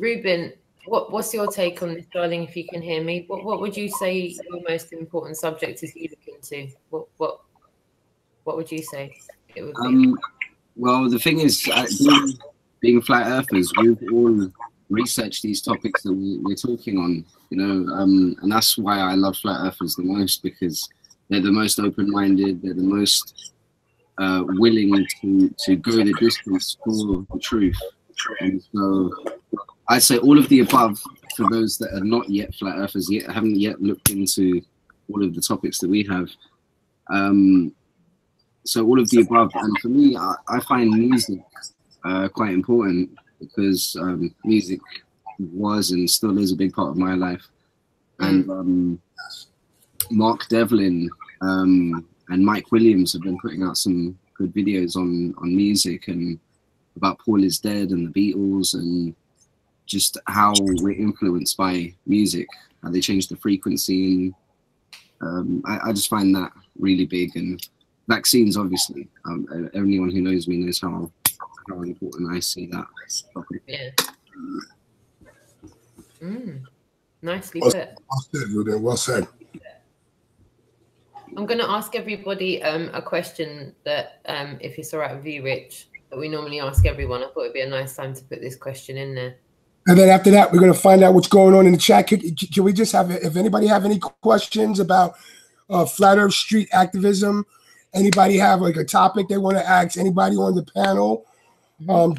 Rueben, what's your take on this, darling? If you can hear me, what would you say your most important subject is you look into? What would you say it would be? Well, the thing is, being flat earthers, we've all researched these topics that we're talking on, and that's why I love flat earthers the most, because they're the most open-minded, they're the most willing to go the distance for the truth. And so I say all of the above for those that are not yet flat earthers, haven't yet looked into all of the topics that we have. So all of the above, and for me, I find music quite important, because music was and still is a big part of my life. And Mark Devlin and Mike Williams have been putting out some good videos on music and about Paul is Dead and the Beatles, and just how we're influenced by music, how they change the frequency. And I just find that really big. And vaccines, obviously, anyone who knows me knows how important I see that. Yeah. Nicely Well put. said, Rueben. Well said. I'm going to ask everybody a question that, if it's all right with you, Rich, that we normally ask everyone. I thought it'd be a nice time to put this question in there. And then after that, we're going to find out what's going on in the chat. Can we just have, if anybody have any questions about Flat Earth Street activism, anybody have like a topic they want to ask anybody on the panel,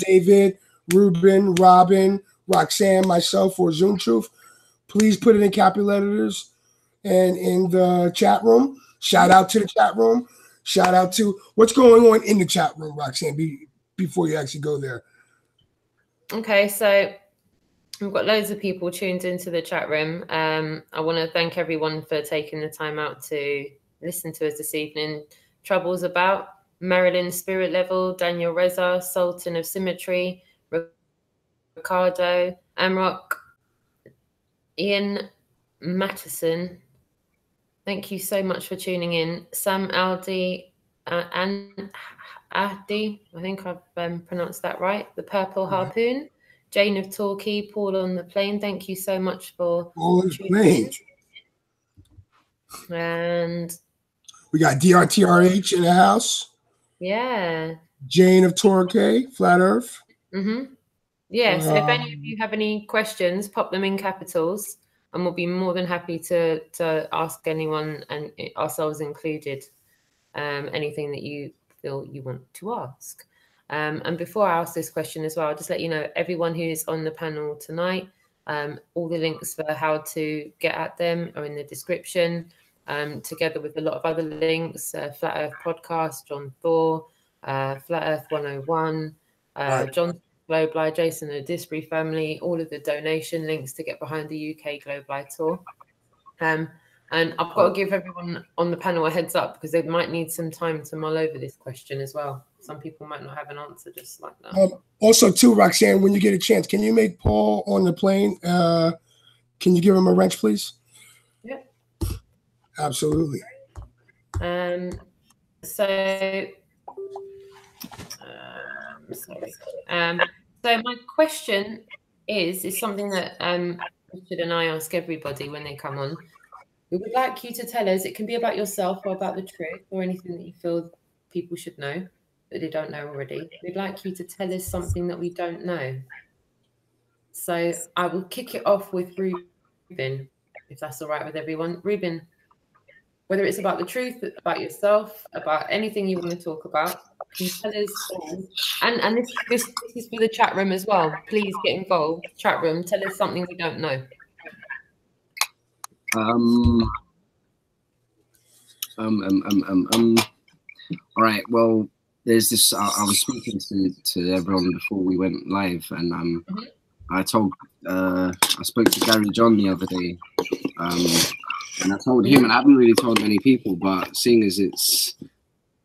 David, Rueben, Robin, Roxanne, myself, or Zoom Truth, please put it in capital letters and in the chat room. Shout out to the chat room. Shout out to what's going on in the chat room, Roxanne, before you actually go there. Okay, so we've got loads of people tuned into the chat room. I want to thank everyone for taking the time out to listen to us this evening. Troubles About, Marilyn Spirit Level, Daniel Reza, Sultan of Symmetry, Ricardo, Amrock, Ian Mattison. Thank you so much for tuning in. Sam Aldi and Ahdi, I think I've pronounced that right. The Purple Harpoon. Jane of Torquay, Paul on the Plane. Thank you so much for tuning in. And we got DRTRH in the house. Yeah. Jane of Torquay, Flat Earth. Yeah, so if any of you have any questions, pop them in capitals, and we'll be more than happy to ask anyone, and ourselves included, anything that you feel you want to ask. And before I ask this question as well, I'll just let you know, everyone who's on the panel tonight, all the links for how to get at them are in the description, together with a lot of other links, Flat Earth Podcast, John THOR, Flat Earth 101, John Global, Jason the DISBURY family, all of the donation links to get behind the UK Global Tour. And I've got to give everyone on the panel a heads up, because they might need some time to mull over this question as well. Some people might not have an answer just like that. Also, too, Roxanne, when you get a chance, can you make Paul on the plane? Can you give him a wrench, please? Yeah. Absolutely. Sorry. So my question is something that Richard and I ask everybody when they come on. We would like you to tell us, it can be about yourself or about the truth or anything that you feel people should know that they don't know already. We'd like you to tell us something that we don't know. So I will kick it off with Rueben, if that's all right with everyone. Rueben, whether it's about the truth, about yourself, about anything you want to talk about, can you tell us all? And this is for the chat room as well. Please get involved. Chat room, tell us something we don't know. All right. Well, there's this. I was speaking to everyone before we went live, and I spoke to Gary John the other day, and I told him, and I haven't really told many people, but seeing as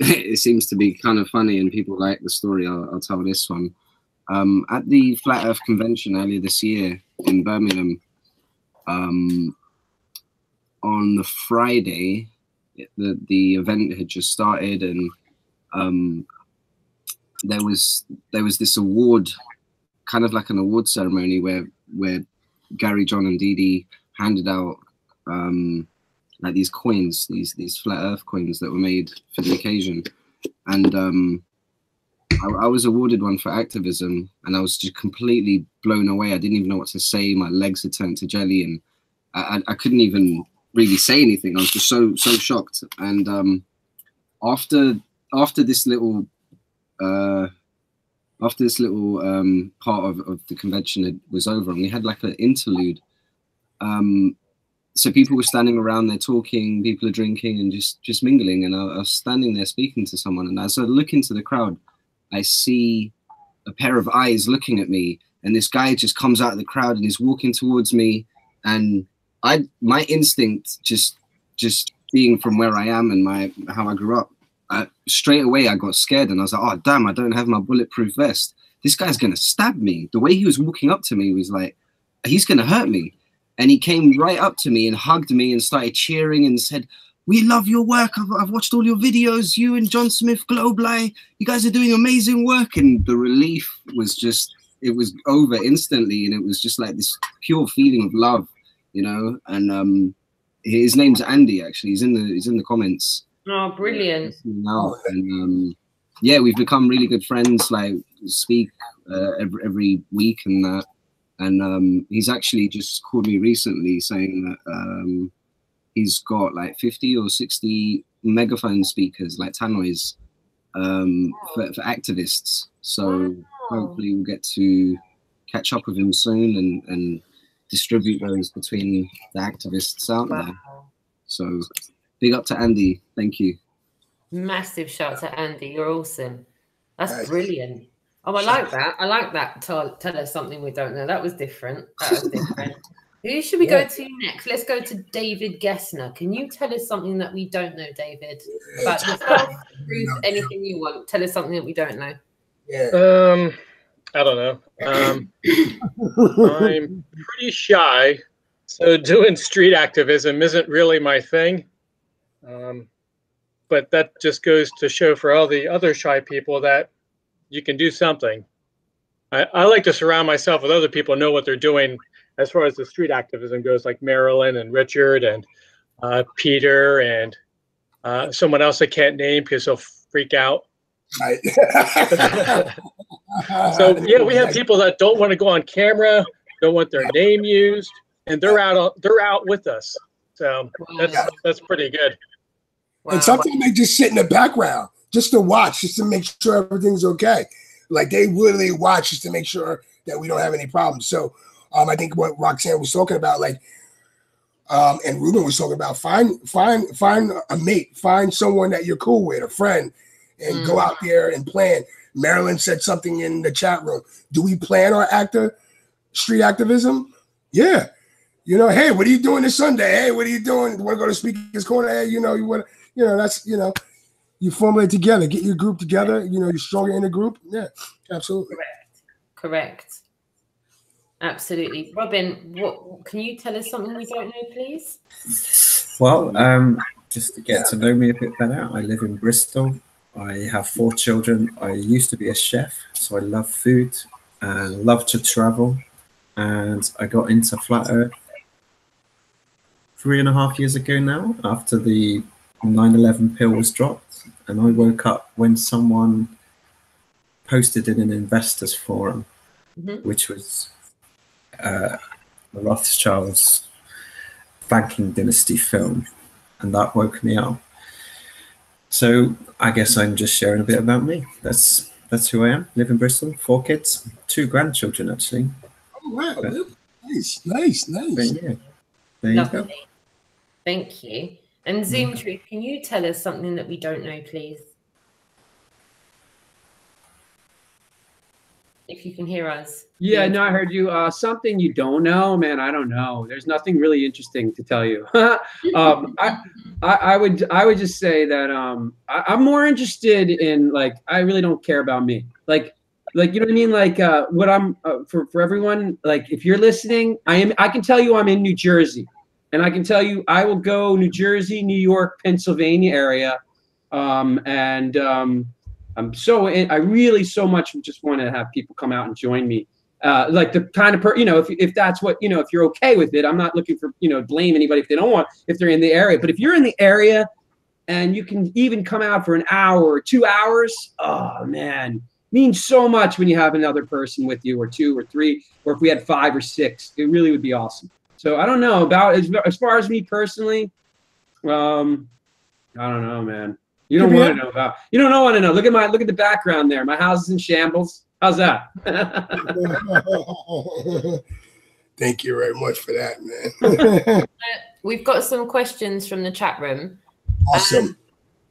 it seems to be kind of funny and people like the story, I'll tell this one. At the Flat Earth Convention earlier this year in Birmingham, on the Friday, the event had just started, and there was this award, kind of like an award ceremony where Gary John and Dee Dee handed out like these coins, these flat earth coins that were made for the occasion. And I was awarded one for activism, and I was just completely blown away. I didn't even know what to say. My legs had turned to jelly, and I couldn't even really say anything. I was just so shocked. And after after this little part of the convention was over, and we had like an interlude. So people were standing around there talking, people are drinking and just mingling, and I was standing there speaking to someone, and as I look into the crowd, I see a pair of eyes looking at me, and this guy just comes out of the crowd and is walking towards me, and my instinct, just being from where I am and how I grew up, straight away I got scared, and I was like, oh damn, I don't have my bulletproof vest. This guy's gonna stab me. The way he was walking up to me was like, he's gonna hurt me. And he came right up to me and hugged me and started cheering and said, we love your work. I've watched all your videos. You and John Smith, Globally, you guys are doing amazing work. And the relief was just, it was over instantly. And it was just like this pure feeling of love, you know. And his name's Andy, actually. He's in the comments. Oh, brilliant. Now. And yeah, we've become really good friends, like speak every week and that. And he's actually just called me recently saying that he's got like 50 or 60 megaphone speakers, like tannoys, for activists. So hopefully we'll get to catch up with him soon and distribute those between the activists out there. So big up to Andy. Thank you. Massive shout to Andy. You're awesome. That's brilliant. Oh, I like that. I like that. Tell us something we don't know. That was different. That was different. Who should we go to next? Let's go to David GESNER. Can you tell us something that we don't know, David? About yourself, Ruth, anything you want. Tell us something that we don't know. Yeah. I don't know. I'm pretty shy, so doing street activism isn't really my thing. But that just goes to show for all the other shy people that you can do something. I like to surround myself with other people who know what they're doing as far as the street activism goes, like Marilyn and Richard and Peter and someone else I can't name because he'll freak out. Right. So yeah, we have people that don't want to go on camera, don't want their name used, and they're out with us. So that's pretty good. And sometimes they just sit in the background just to watch, just to make sure everything's okay. Like they really watch just to make sure that we don't have any problems. So I think what Roxanne was talking about, like, and Rueben was talking about, find a mate, find someone that you're cool with, a friend, and go out there and plan. Marilyn said something in the chat room. Do we plan our street activism? Yeah. You know, hey, what are you doing this Sunday? Hey, what are you doing? You want to go to Speaker's Corner? Hey, you know, that's, you formulate together, get your group together, you're stronger in the group. Yeah, absolutely. Correct. Absolutely. Robin, what can you tell us something we don't know, please? Well, just to get to know me a bit better, I live in Bristol. I have 4 children. I used to be a chef, so I love food and love to travel. And I got into Flat Earth 3.5 years ago now, after the 9/11 pill was dropped. And I woke up when someone posted in an investors forum, which was the Rothschilds banking dynasty film, and that woke me up. So I guess I'm just sharing a bit about me. That's who I am. Live in Bristol, 4 kids, 2 grandchildren actually. Oh wow, but, nice. Yeah, there you go. Thank you. And Zoom Truth, can you tell us something that we don't know, please? If you can hear us. Yeah, no, I heard you. Something you don't know, man. I don't know. There's nothing really interesting to tell you. I would just say that I'm more interested in, like, I really don't care about me. Like you know what I mean? Like what I'm for everyone. Like if you're listening, I can tell you I'm in New Jersey, and I can tell you I will go New Jersey, New York, Pennsylvania area, I'm I really so much just want to have people come out and join me. Like the kind of if that's what, if you're okay with it, I'm not looking for, blame anybody if they don't want, if they're in the area. But if you're in the area and you can even come out for an hour or 2 hours, oh man, means so much when you have another person with you, or 2 or 3, or if we had 5 or 6, it really would be awesome. So I don't know about as far as me personally. I don't know, man. You don't want to know about. You don't want to know. Look at the background there. My house is in shambles. How's that? Thank you very much for that, man. We've got some questions from the chat room. Awesome.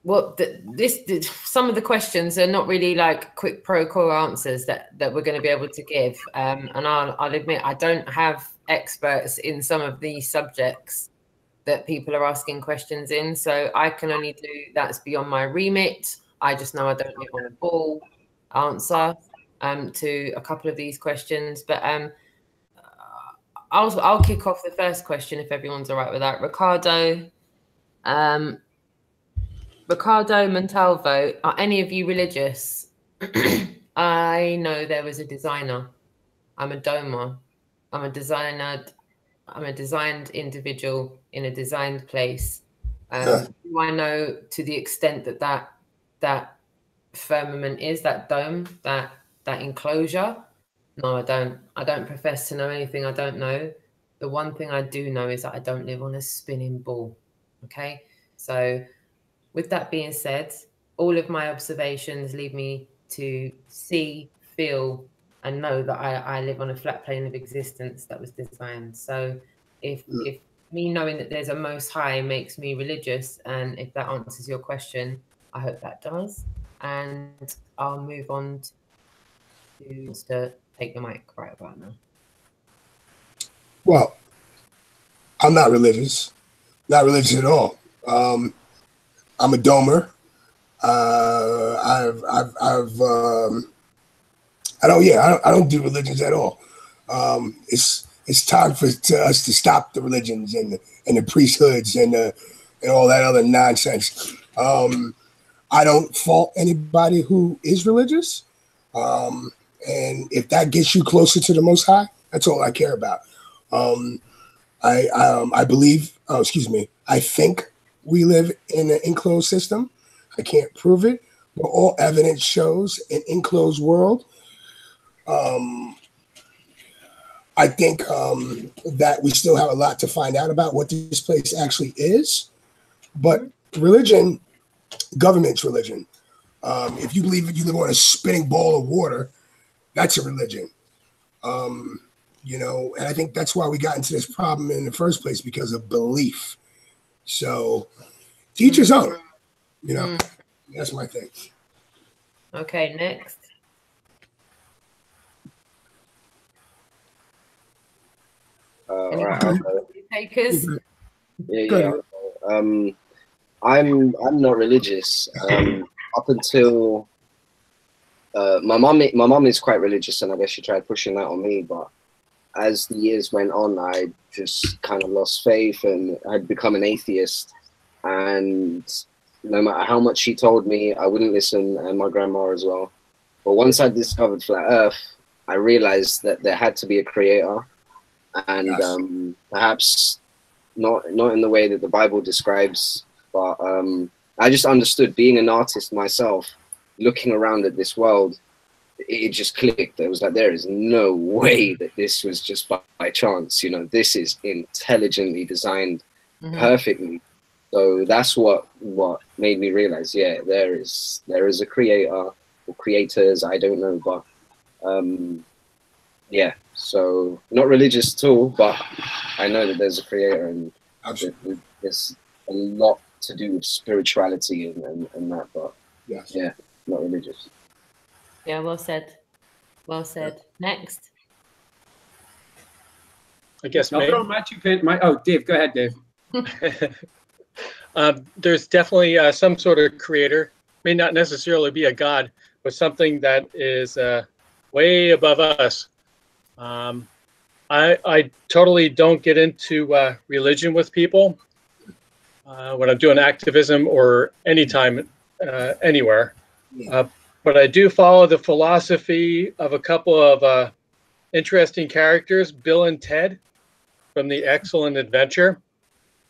Some of the questions are not really like quick pro quo answers that we're going to be able to give. And I'll admit I don't have experts in some of these subjects that people are asking questions in, so I can only do that's beyond my remit. I just know I don't live on a ball answer to a couple of these questions, but I'll kick off the first question if everyone's all right with that. Ricardo Montalvo, are any of you religious? I know there was a designer. I'm a domer. I'm a designer. I'm a designed individual in a designed place. Do I know to the extent that firmament is, that dome, that enclosure? No, I don't. I don't profess to know anything I don't know. The one thing I do know is that I don't live on a spinning ball. Okay, so with that being said, all of my observations lead me to see, feel, and know that I live on a flat plane of existence that was designed. So if me knowing that there's a Most High makes me religious, and if that answers your question, I hope that does. And I'll move on to take the mic right about now. Well, I'm not religious. Not religious at all. I'm a domer. I don't do religions at all. It's time for us to stop the religions and the priesthoods and all that other nonsense. I don't fault anybody who is religious, and if that gets you closer to the Most High, that's all I care about. I believe. Oh, excuse me. I think we live in an enclosed system. I can't prove it, but all evidence shows an enclosed world. I think that we still have a lot to find out about what this place actually is. But religion, government's religion. If you believe that you live on a spinning ball of water, that's a religion. You know, and I think that's why we got into this problem in the first place, because of belief. So, to each his own. You know, that's my thing. Okay, next. All right, takers? Yeah. I'm not religious. Up until my mom is quite religious, and I guess she tried pushing that on me. But as the years went on, I just kind of lost faith, and I'd become an atheist. And no matter how much she told me, I wouldn't listen, and my grandma as well. But once I discovered flat Earth, I realized that there had to be a creator, and perhaps not in the way that the Bible describes, but I just understood, being an artist myself, looking around at this world, it just clicked. It was like, there is no way that this was just by chance. You know, this is intelligently designed perfectly. So that's what made me realize, yeah, there is a creator or creators, I don't know, but yeah. So not religious at all, but I know that there's a creator, and there's a lot to do with spirituality and that, but yeah, not religious. Yeah, well said. Well said. Next. I guess I'll throw Dave, go ahead, Dave. There's definitely some sort of creator, may not necessarily be a god, but something that is way above us. I totally don't get into religion with people when I'm doing activism or anytime, anywhere. But I do follow the philosophy of a couple of interesting characters, Bill and Ted from The Excellent Adventure.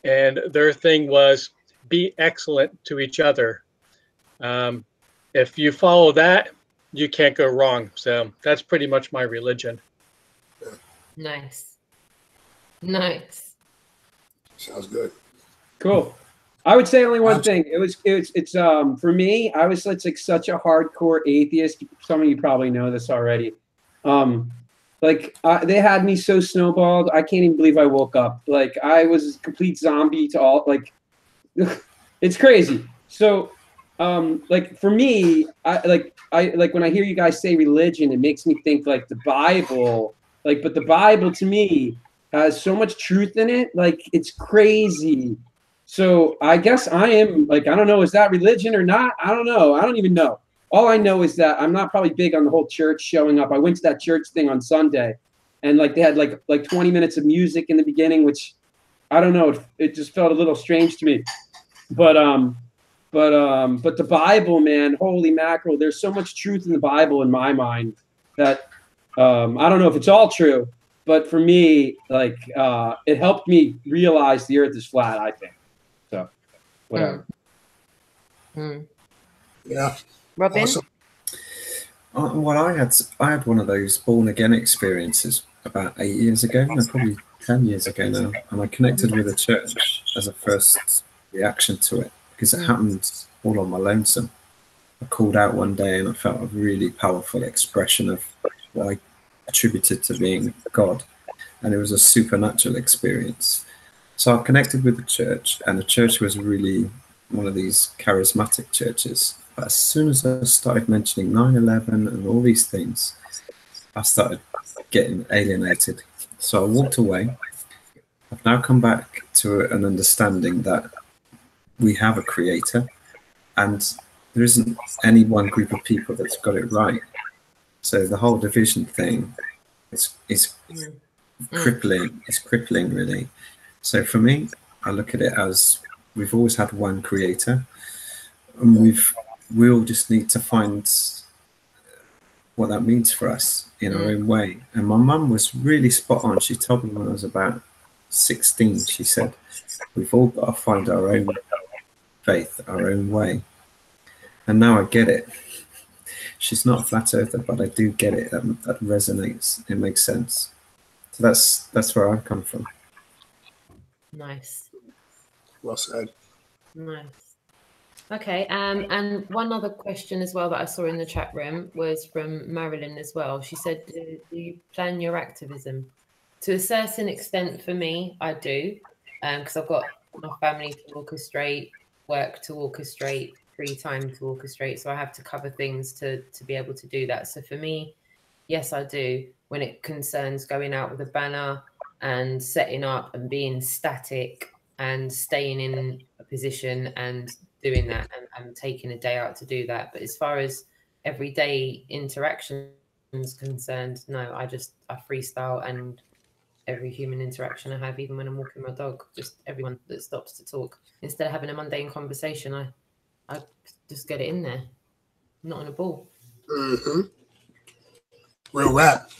And their thing was, be excellent to each other. If you follow that, you can't go wrong. So that's pretty much my religion. Nice. Nice. Sounds good. Cool. I would say only one thing. It's for me, I was like such a hardcore atheist. Some of you probably know this already. They had me so snowballed. I can't even believe I woke up. Like I was a complete zombie to all. Like it's crazy. So like for me, I when I hear you guys say religion, it makes me think like the Bible. Like, but the Bible to me has so much truth in it. Like it's crazy. So I guess I am like, I don't know, is that religion or not? I don't know. I don't even know. All I know is that I'm not probably big on the whole church showing up. I went to that church thing on Sunday and like they had like 20 minutes of music in the beginning, which I don't know. It just felt a little strange to me. But the Bible, man, holy mackerel. There's so much truth in the Bible in my mind that I don't know if it's all true, but for me, like it helped me realize the earth is flat, I think. So whatever. Yeah. Rueben? Awesome. Well, I had one of those born again experiences about 8 years ago, no, probably 10 years ago now, and I connected with a church as a first reaction to it because it happened all on my lonesome. I called out one day and I felt a really powerful expression of what I attributed to being God, and it was a supernatural experience. So I connected with the church, and the church was really one of these charismatic churches. But as soon as I started mentioning 9/11 and all these things, I started getting alienated. So I walked away. I've now come back to an understanding that we have a creator, and there isn't any one group of people that's got it right. So the whole division thing is crippling. It's crippling, really. So for me, I look at it as we've always had one creator, and we all just need to find what that means for us in our own way. And my mum was really spot on. She told me when I was about 16, she said, we've all got to find our own faith, our own way. And now I get it. She's not a flat earther, but I do get it. That resonates. It makes sense. So that's where I've come from. Nice. Well said. Nice. Okay, and one other question as well that I saw in the chat room was from Marilyn as well. She said, do you plan your activism? To a certain extent for me, I do, because I've got my family to orchestrate, work to orchestrate, free time to orchestrate, so I have to cover things to be able to do that. So for me, yes, I do. When it concerns going out with a banner and setting up and being static and staying in a position and doing that, and I'm taking a day out to do that. But as far as everyday interaction is concerned, no, I freestyle, and every human interaction I have, even when I'm walking my dog, just everyone that stops to talk, instead of having a mundane conversation, I just get it in there, not on a ball. Real rap,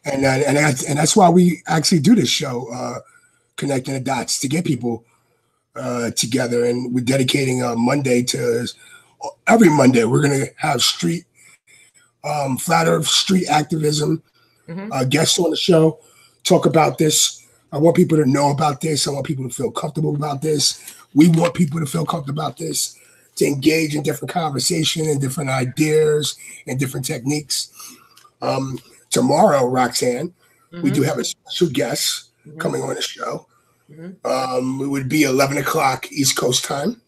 and that's why we actually do this show, connecting the dots, to get people together. And we're dedicating Monday to every Monday. We're gonna have flat earth street activism guests on the show, talk about this. I want people to know about this. I want people to feel comfortable about this. We want people to feel comfortable about this, to engage in different conversation and different ideas and different techniques. Tomorrow, Roxanne, we do have a special guest coming on the show. It would be 11 o'clock East Coast time.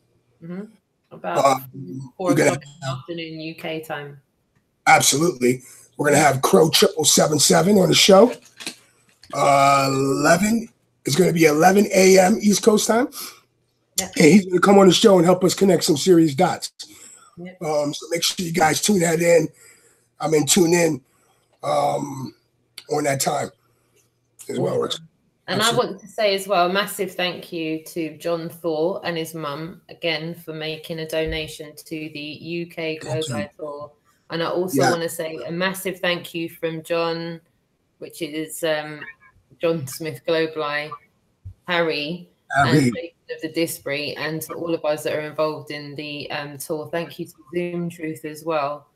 About 4 o'clock in the afternoon UK time. Absolutely. We're going to have Crow 777 on the show. 11 It's going to be 11 a.m. East Coast time. Yeah. And he's going to come on the show and help us connect some serious dots. Yeah. So make sure you guys tune that in. Tune in on that time as well, Rich. And I want to say as well, a massive thank you to John THOR and his mum, again, for making a donation to the UK Global Tour. And I also want to say a massive thank you from John, which is John Smith Global, Harry, and of the DISBURY, and to all of us that are involved in the tour. Thank you to Zoom Truth as well.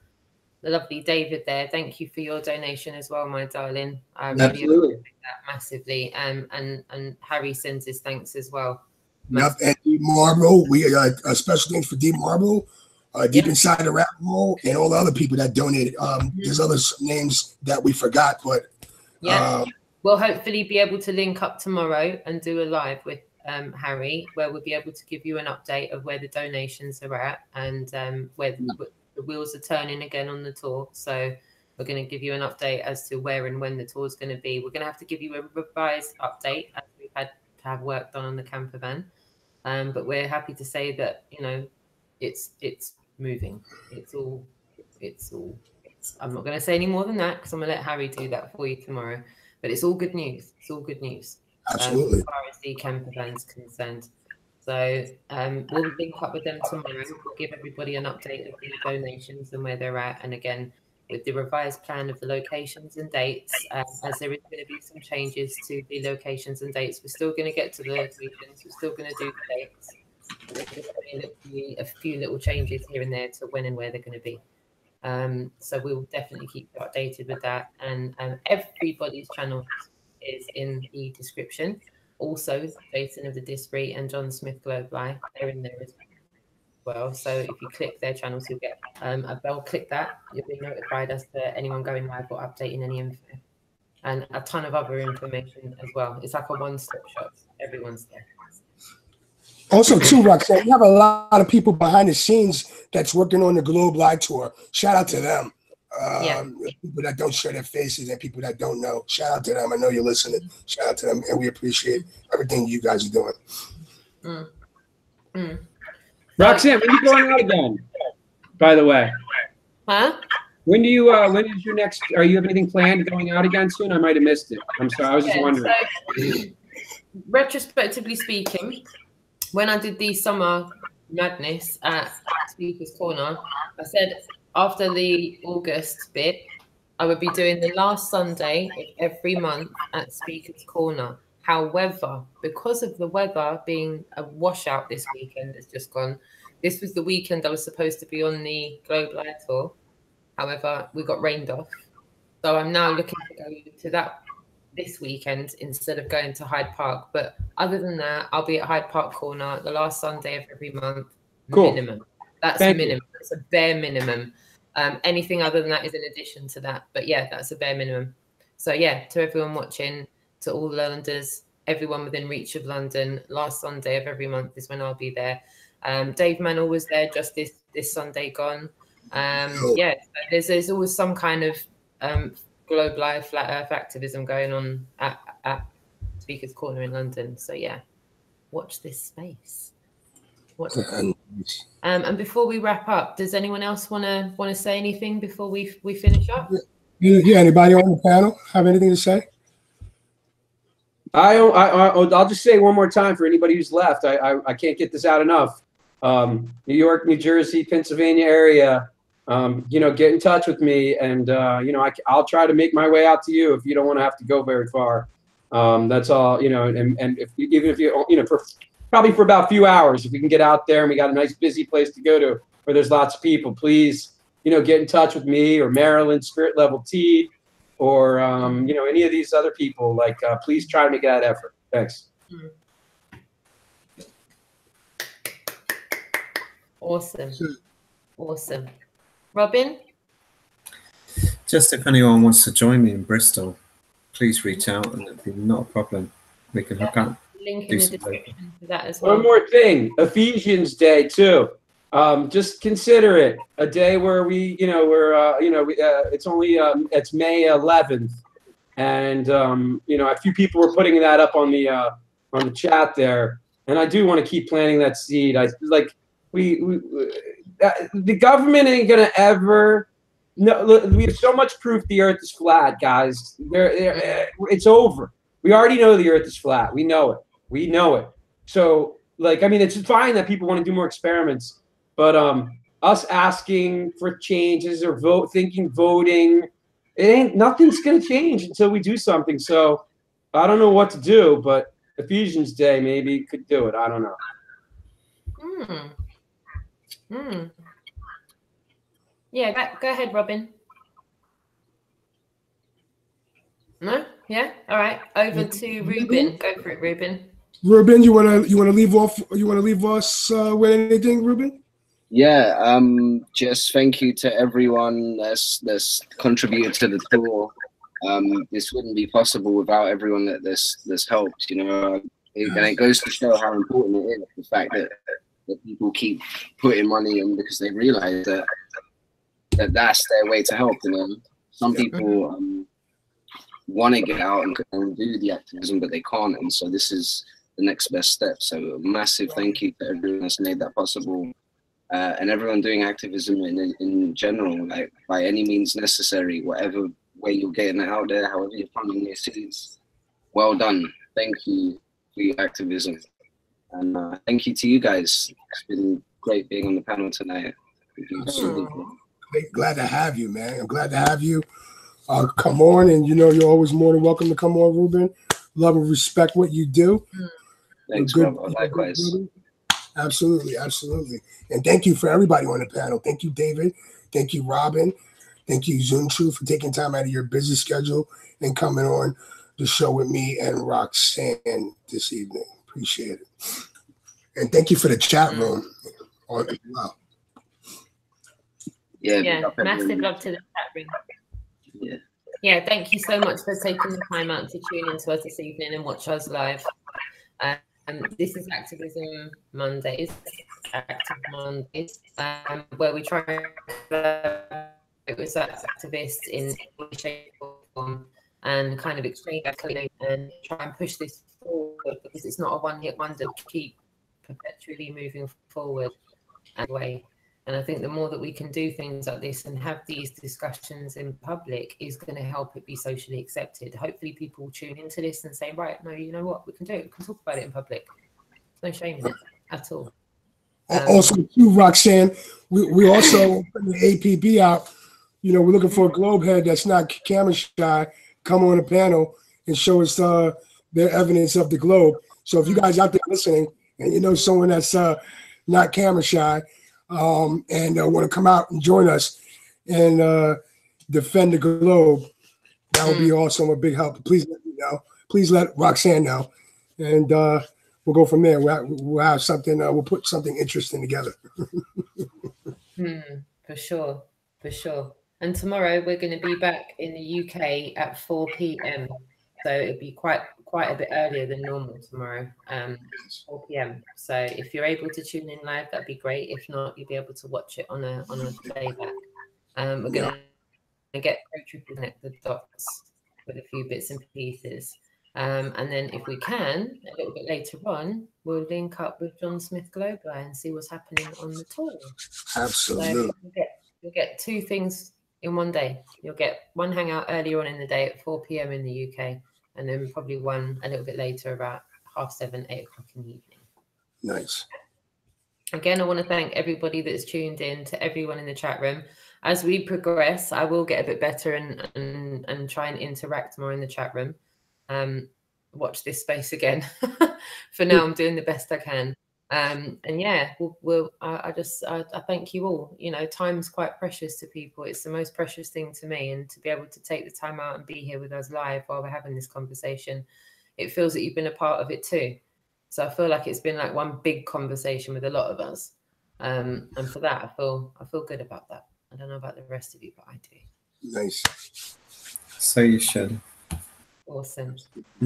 The lovely David there. Thank you for your donation as well, my darling. I really appreciate that massively. And Harry sends his thanks as well. Yep, and D Marble, we special thanks for D Marble, Deep Inside the Rabbit Hole, and all the other people that donated. There's other names that we forgot, but we'll hopefully be able to link up tomorrow and do a live with Harry, where we'll be able to give you an update of where the donations are at and where the wheels are turning again on the tour. So we're going to give you an update as to where and when the tour is going to be. We're going to have to give you a revised update as we've had to have work done on the camper van. But we're happy to say that, you know, it's moving. It's all. I'm not going to say any more than that because I'm going to let Harry do that for you tomorrow. But it's all good news. It's all good news. Absolutely. As far as the camper van's concerned. So we'll link up with them tomorrow. We'll give everybody an update of the donations and where they're at. And again, with the revised plan of the locations and dates, as there is going to be some changes to the locations and dates. We're still going to get to the locations. We're still going to do the dates. There's just going to be a few little changes here and there to when and where they're going to be. So we'll definitely keep you updated with that. And everybody's channel is in the description. Also, Jason of the DISBURY and John Smith Globe Live, they're in there as well. So if you click their channels, you'll get a bell. Click that, you'll be notified as to anyone going live or updating any info. And a ton of other information as well. It's like a one-stop shop. Everyone's there. Also, too, Roxanne, we have a lot of people behind the scenes that's working on the Globe Live tour. Shout out to them. People that don't share their faces and people that don't know. Shout out to them. I know you're listening. Shout out to them, and we appreciate everything you guys are doing. Roxanne, when are you going out again? By the way, when do you? When is your next? Are you have anything planned going out again soon? I might have missed it. I'm sorry. I was just wondering. So, retrospectively speaking, when I did the summer madness at Speaker's Corner, I said after the August bit, I would be doing the last Sunday of every month at Speaker's Corner. However, because of the weather being a washout this weekend, it's just gone. This was the weekend I was supposed to be on the Globe Live tour. However, we got rained off. So I'm now looking to go to that this weekend instead of going to Hyde Park. But other than that, I'll be at Hyde Park Corner the last Sunday of every month. Cool. Minimum. That's a minimum. It's a bare minimum. Anything other than that is in addition to that. But yeah, that's a bare minimum. So yeah, to everyone watching, to all Londoners, everyone within reach of London, last Sunday of every month is when I'll be there. Dave Mantle was there just this Sunday gone. Yeah, there's always some kind of Globe Live Flat Earth activism going on at Speaker's Corner in London. So yeah, watch this space. And before we wrap up, does anyone else want to say anything before we finish up? Yeah, anybody on the panel have anything to say? I'll just say one more time for anybody who's left. I can't get this out enough. New York, New Jersey, Pennsylvania area. You know, get in touch with me, and you know, I'll try to make my way out to you if you don't want to have to go very far. That's all. You know, and even if you know, probably for about a few hours, if we can get out there and we got a nice busy place to go to where there's lots of people, please, you know, get in touch with me or Marilyn, Spirit Level T, or you know, any of these other people. Like, please try to make that effort. Thanks. Awesome. Awesome. Rueben? Just if anyone wants to join me in Bristol, please reach out, and it'll be not a problem. We can hook up. Link in the description for that as well. One more thing, Ephesians Day too. Just consider it a day where we, you know, it's only it's May 11th, and you know, a few people were putting that up on the chat there, and I do want to keep planting that seed. The government ain't gonna ever. No, look, we have so much proof the Earth is flat, guys. It's over. We already know the Earth is flat. We know it. We know it. So, like, I mean, it's fine that people want to do more experiments, but us asking for changes or voting, nothing's gonna change until we do something. So, I don't know what to do, but Ephesians Day maybe could do it. I don't know. Yeah, go ahead, Rueben. No? Yeah? All right. Over to Rueben. Go for it, Rueben. Rueben, you wanna leave off? You wanna leave us with anything, Rueben? Yeah, just thank you to everyone that's contributed to the tour. This wouldn't be possible without everyone that's helped, you know. And it goes to show how important it is, the fact that people keep putting money in because they realize that that's their way to help, you know. Some people want to get out and do the activism, but they can't, and so this is the next best step. So a massive thank you to everyone that's made that possible. And everyone doing activism in general, like by any means necessary, whatever way you're getting it out there, however you're finding your cities, well done. Thank you for your activism. And thank you to you guys. It's been great being on the panel tonight. Glad to have you, man. I'm glad to have you. Come on, and you know you're always more than welcome to come on, Rueben. Love and respect what you do. Thanks, brother. Likewise. Absolutely, absolutely. And thank you for everybody on the panel. Thank you, David. Thank you, Robin. Thank you, Zunchu, for taking time out of your busy schedule and coming on the show with me and Roxanne this evening. Appreciate it. And thank you for the chat room. Wow. Yeah, massive love to the chat room. Yeah, thank you so much for taking the time out to tune in to us this evening and watch us live. This is Activism Mondays, where we try it with activists in shape or form and kind of exchange and try and push this forward, because it's not a one-hit wonder to keep perpetually moving forward anyway. And I think the more that we can do things like this and have these discussions in public is going to help it be socially accepted. Hopefully people will tune into this and say, right, no, you know what, we can do it. We can talk about it in public. There's no shame in it at all. Also, too, Roxanne, we also put the APB out. You know, we're looking for a globe head that's not camera shy, come on a panel and show us their evidence of the globe. So if you guys out there listening and you know someone that's not camera shy, and want to come out and join us and defend the globe, that would be awesome. A big help. Please let me know. Please let Roxanne know, and we'll go from there. We'll have something. We'll put something interesting together. For sure, for sure. And tomorrow we're going to be back in the UK at 4 p.m. So it'll be quite a bit earlier than normal tomorrow, 4 p.m. So if you're able to tune in live, that'd be great. If not, you'll be able to watch it on a playback. We're going to get to connect the dots with a few bits and pieces. And then if we can, a little bit later on, we'll link up with John Smith Global and see what's happening on the tour. Absolutely. So you'll get two things in one day. You'll get one hangout earlier on in the day at 4 p.m. in the UK, and then probably one a little bit later, about 7:30, 8 o'clock in the evening. Nice. Again, I want to thank everybody that's tuned in, to everyone in the chat room. As we progress, I will get a bit better and try and interact more in the chat room. Watch this space again. For now, I'm doing the best I can. And yeah, I thank you all. You know, time's quite precious to people. It's the most precious thing to me, and to be able to take the time out and be here with us live while we're having this conversation, it feels that you've been a part of it too. So I feel like it's been like one big conversation with a lot of us, and for that, I feel good about that. I don't know about the rest of you, but I do. Nice. So you should. Awesome.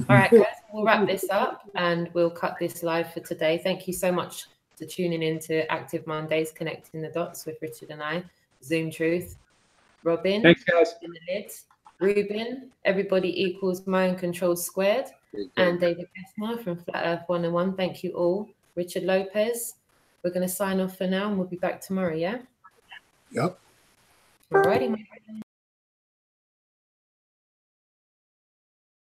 All right, guys, we'll wrap this up and we'll cut this live for today. Thank you so much for tuning in to Active Mondays, Connecting the Dots with Richard and I, Zoom Truth, Robin, thanks, guys. In the lids, Rueben, Everybody Equals Mind Control Squared, and David GESNER from Flat Earth 101. Thank you all. Richard Lopez. We're going to sign off for now and we'll be back tomorrow, yeah? Yep. All righty, my friends.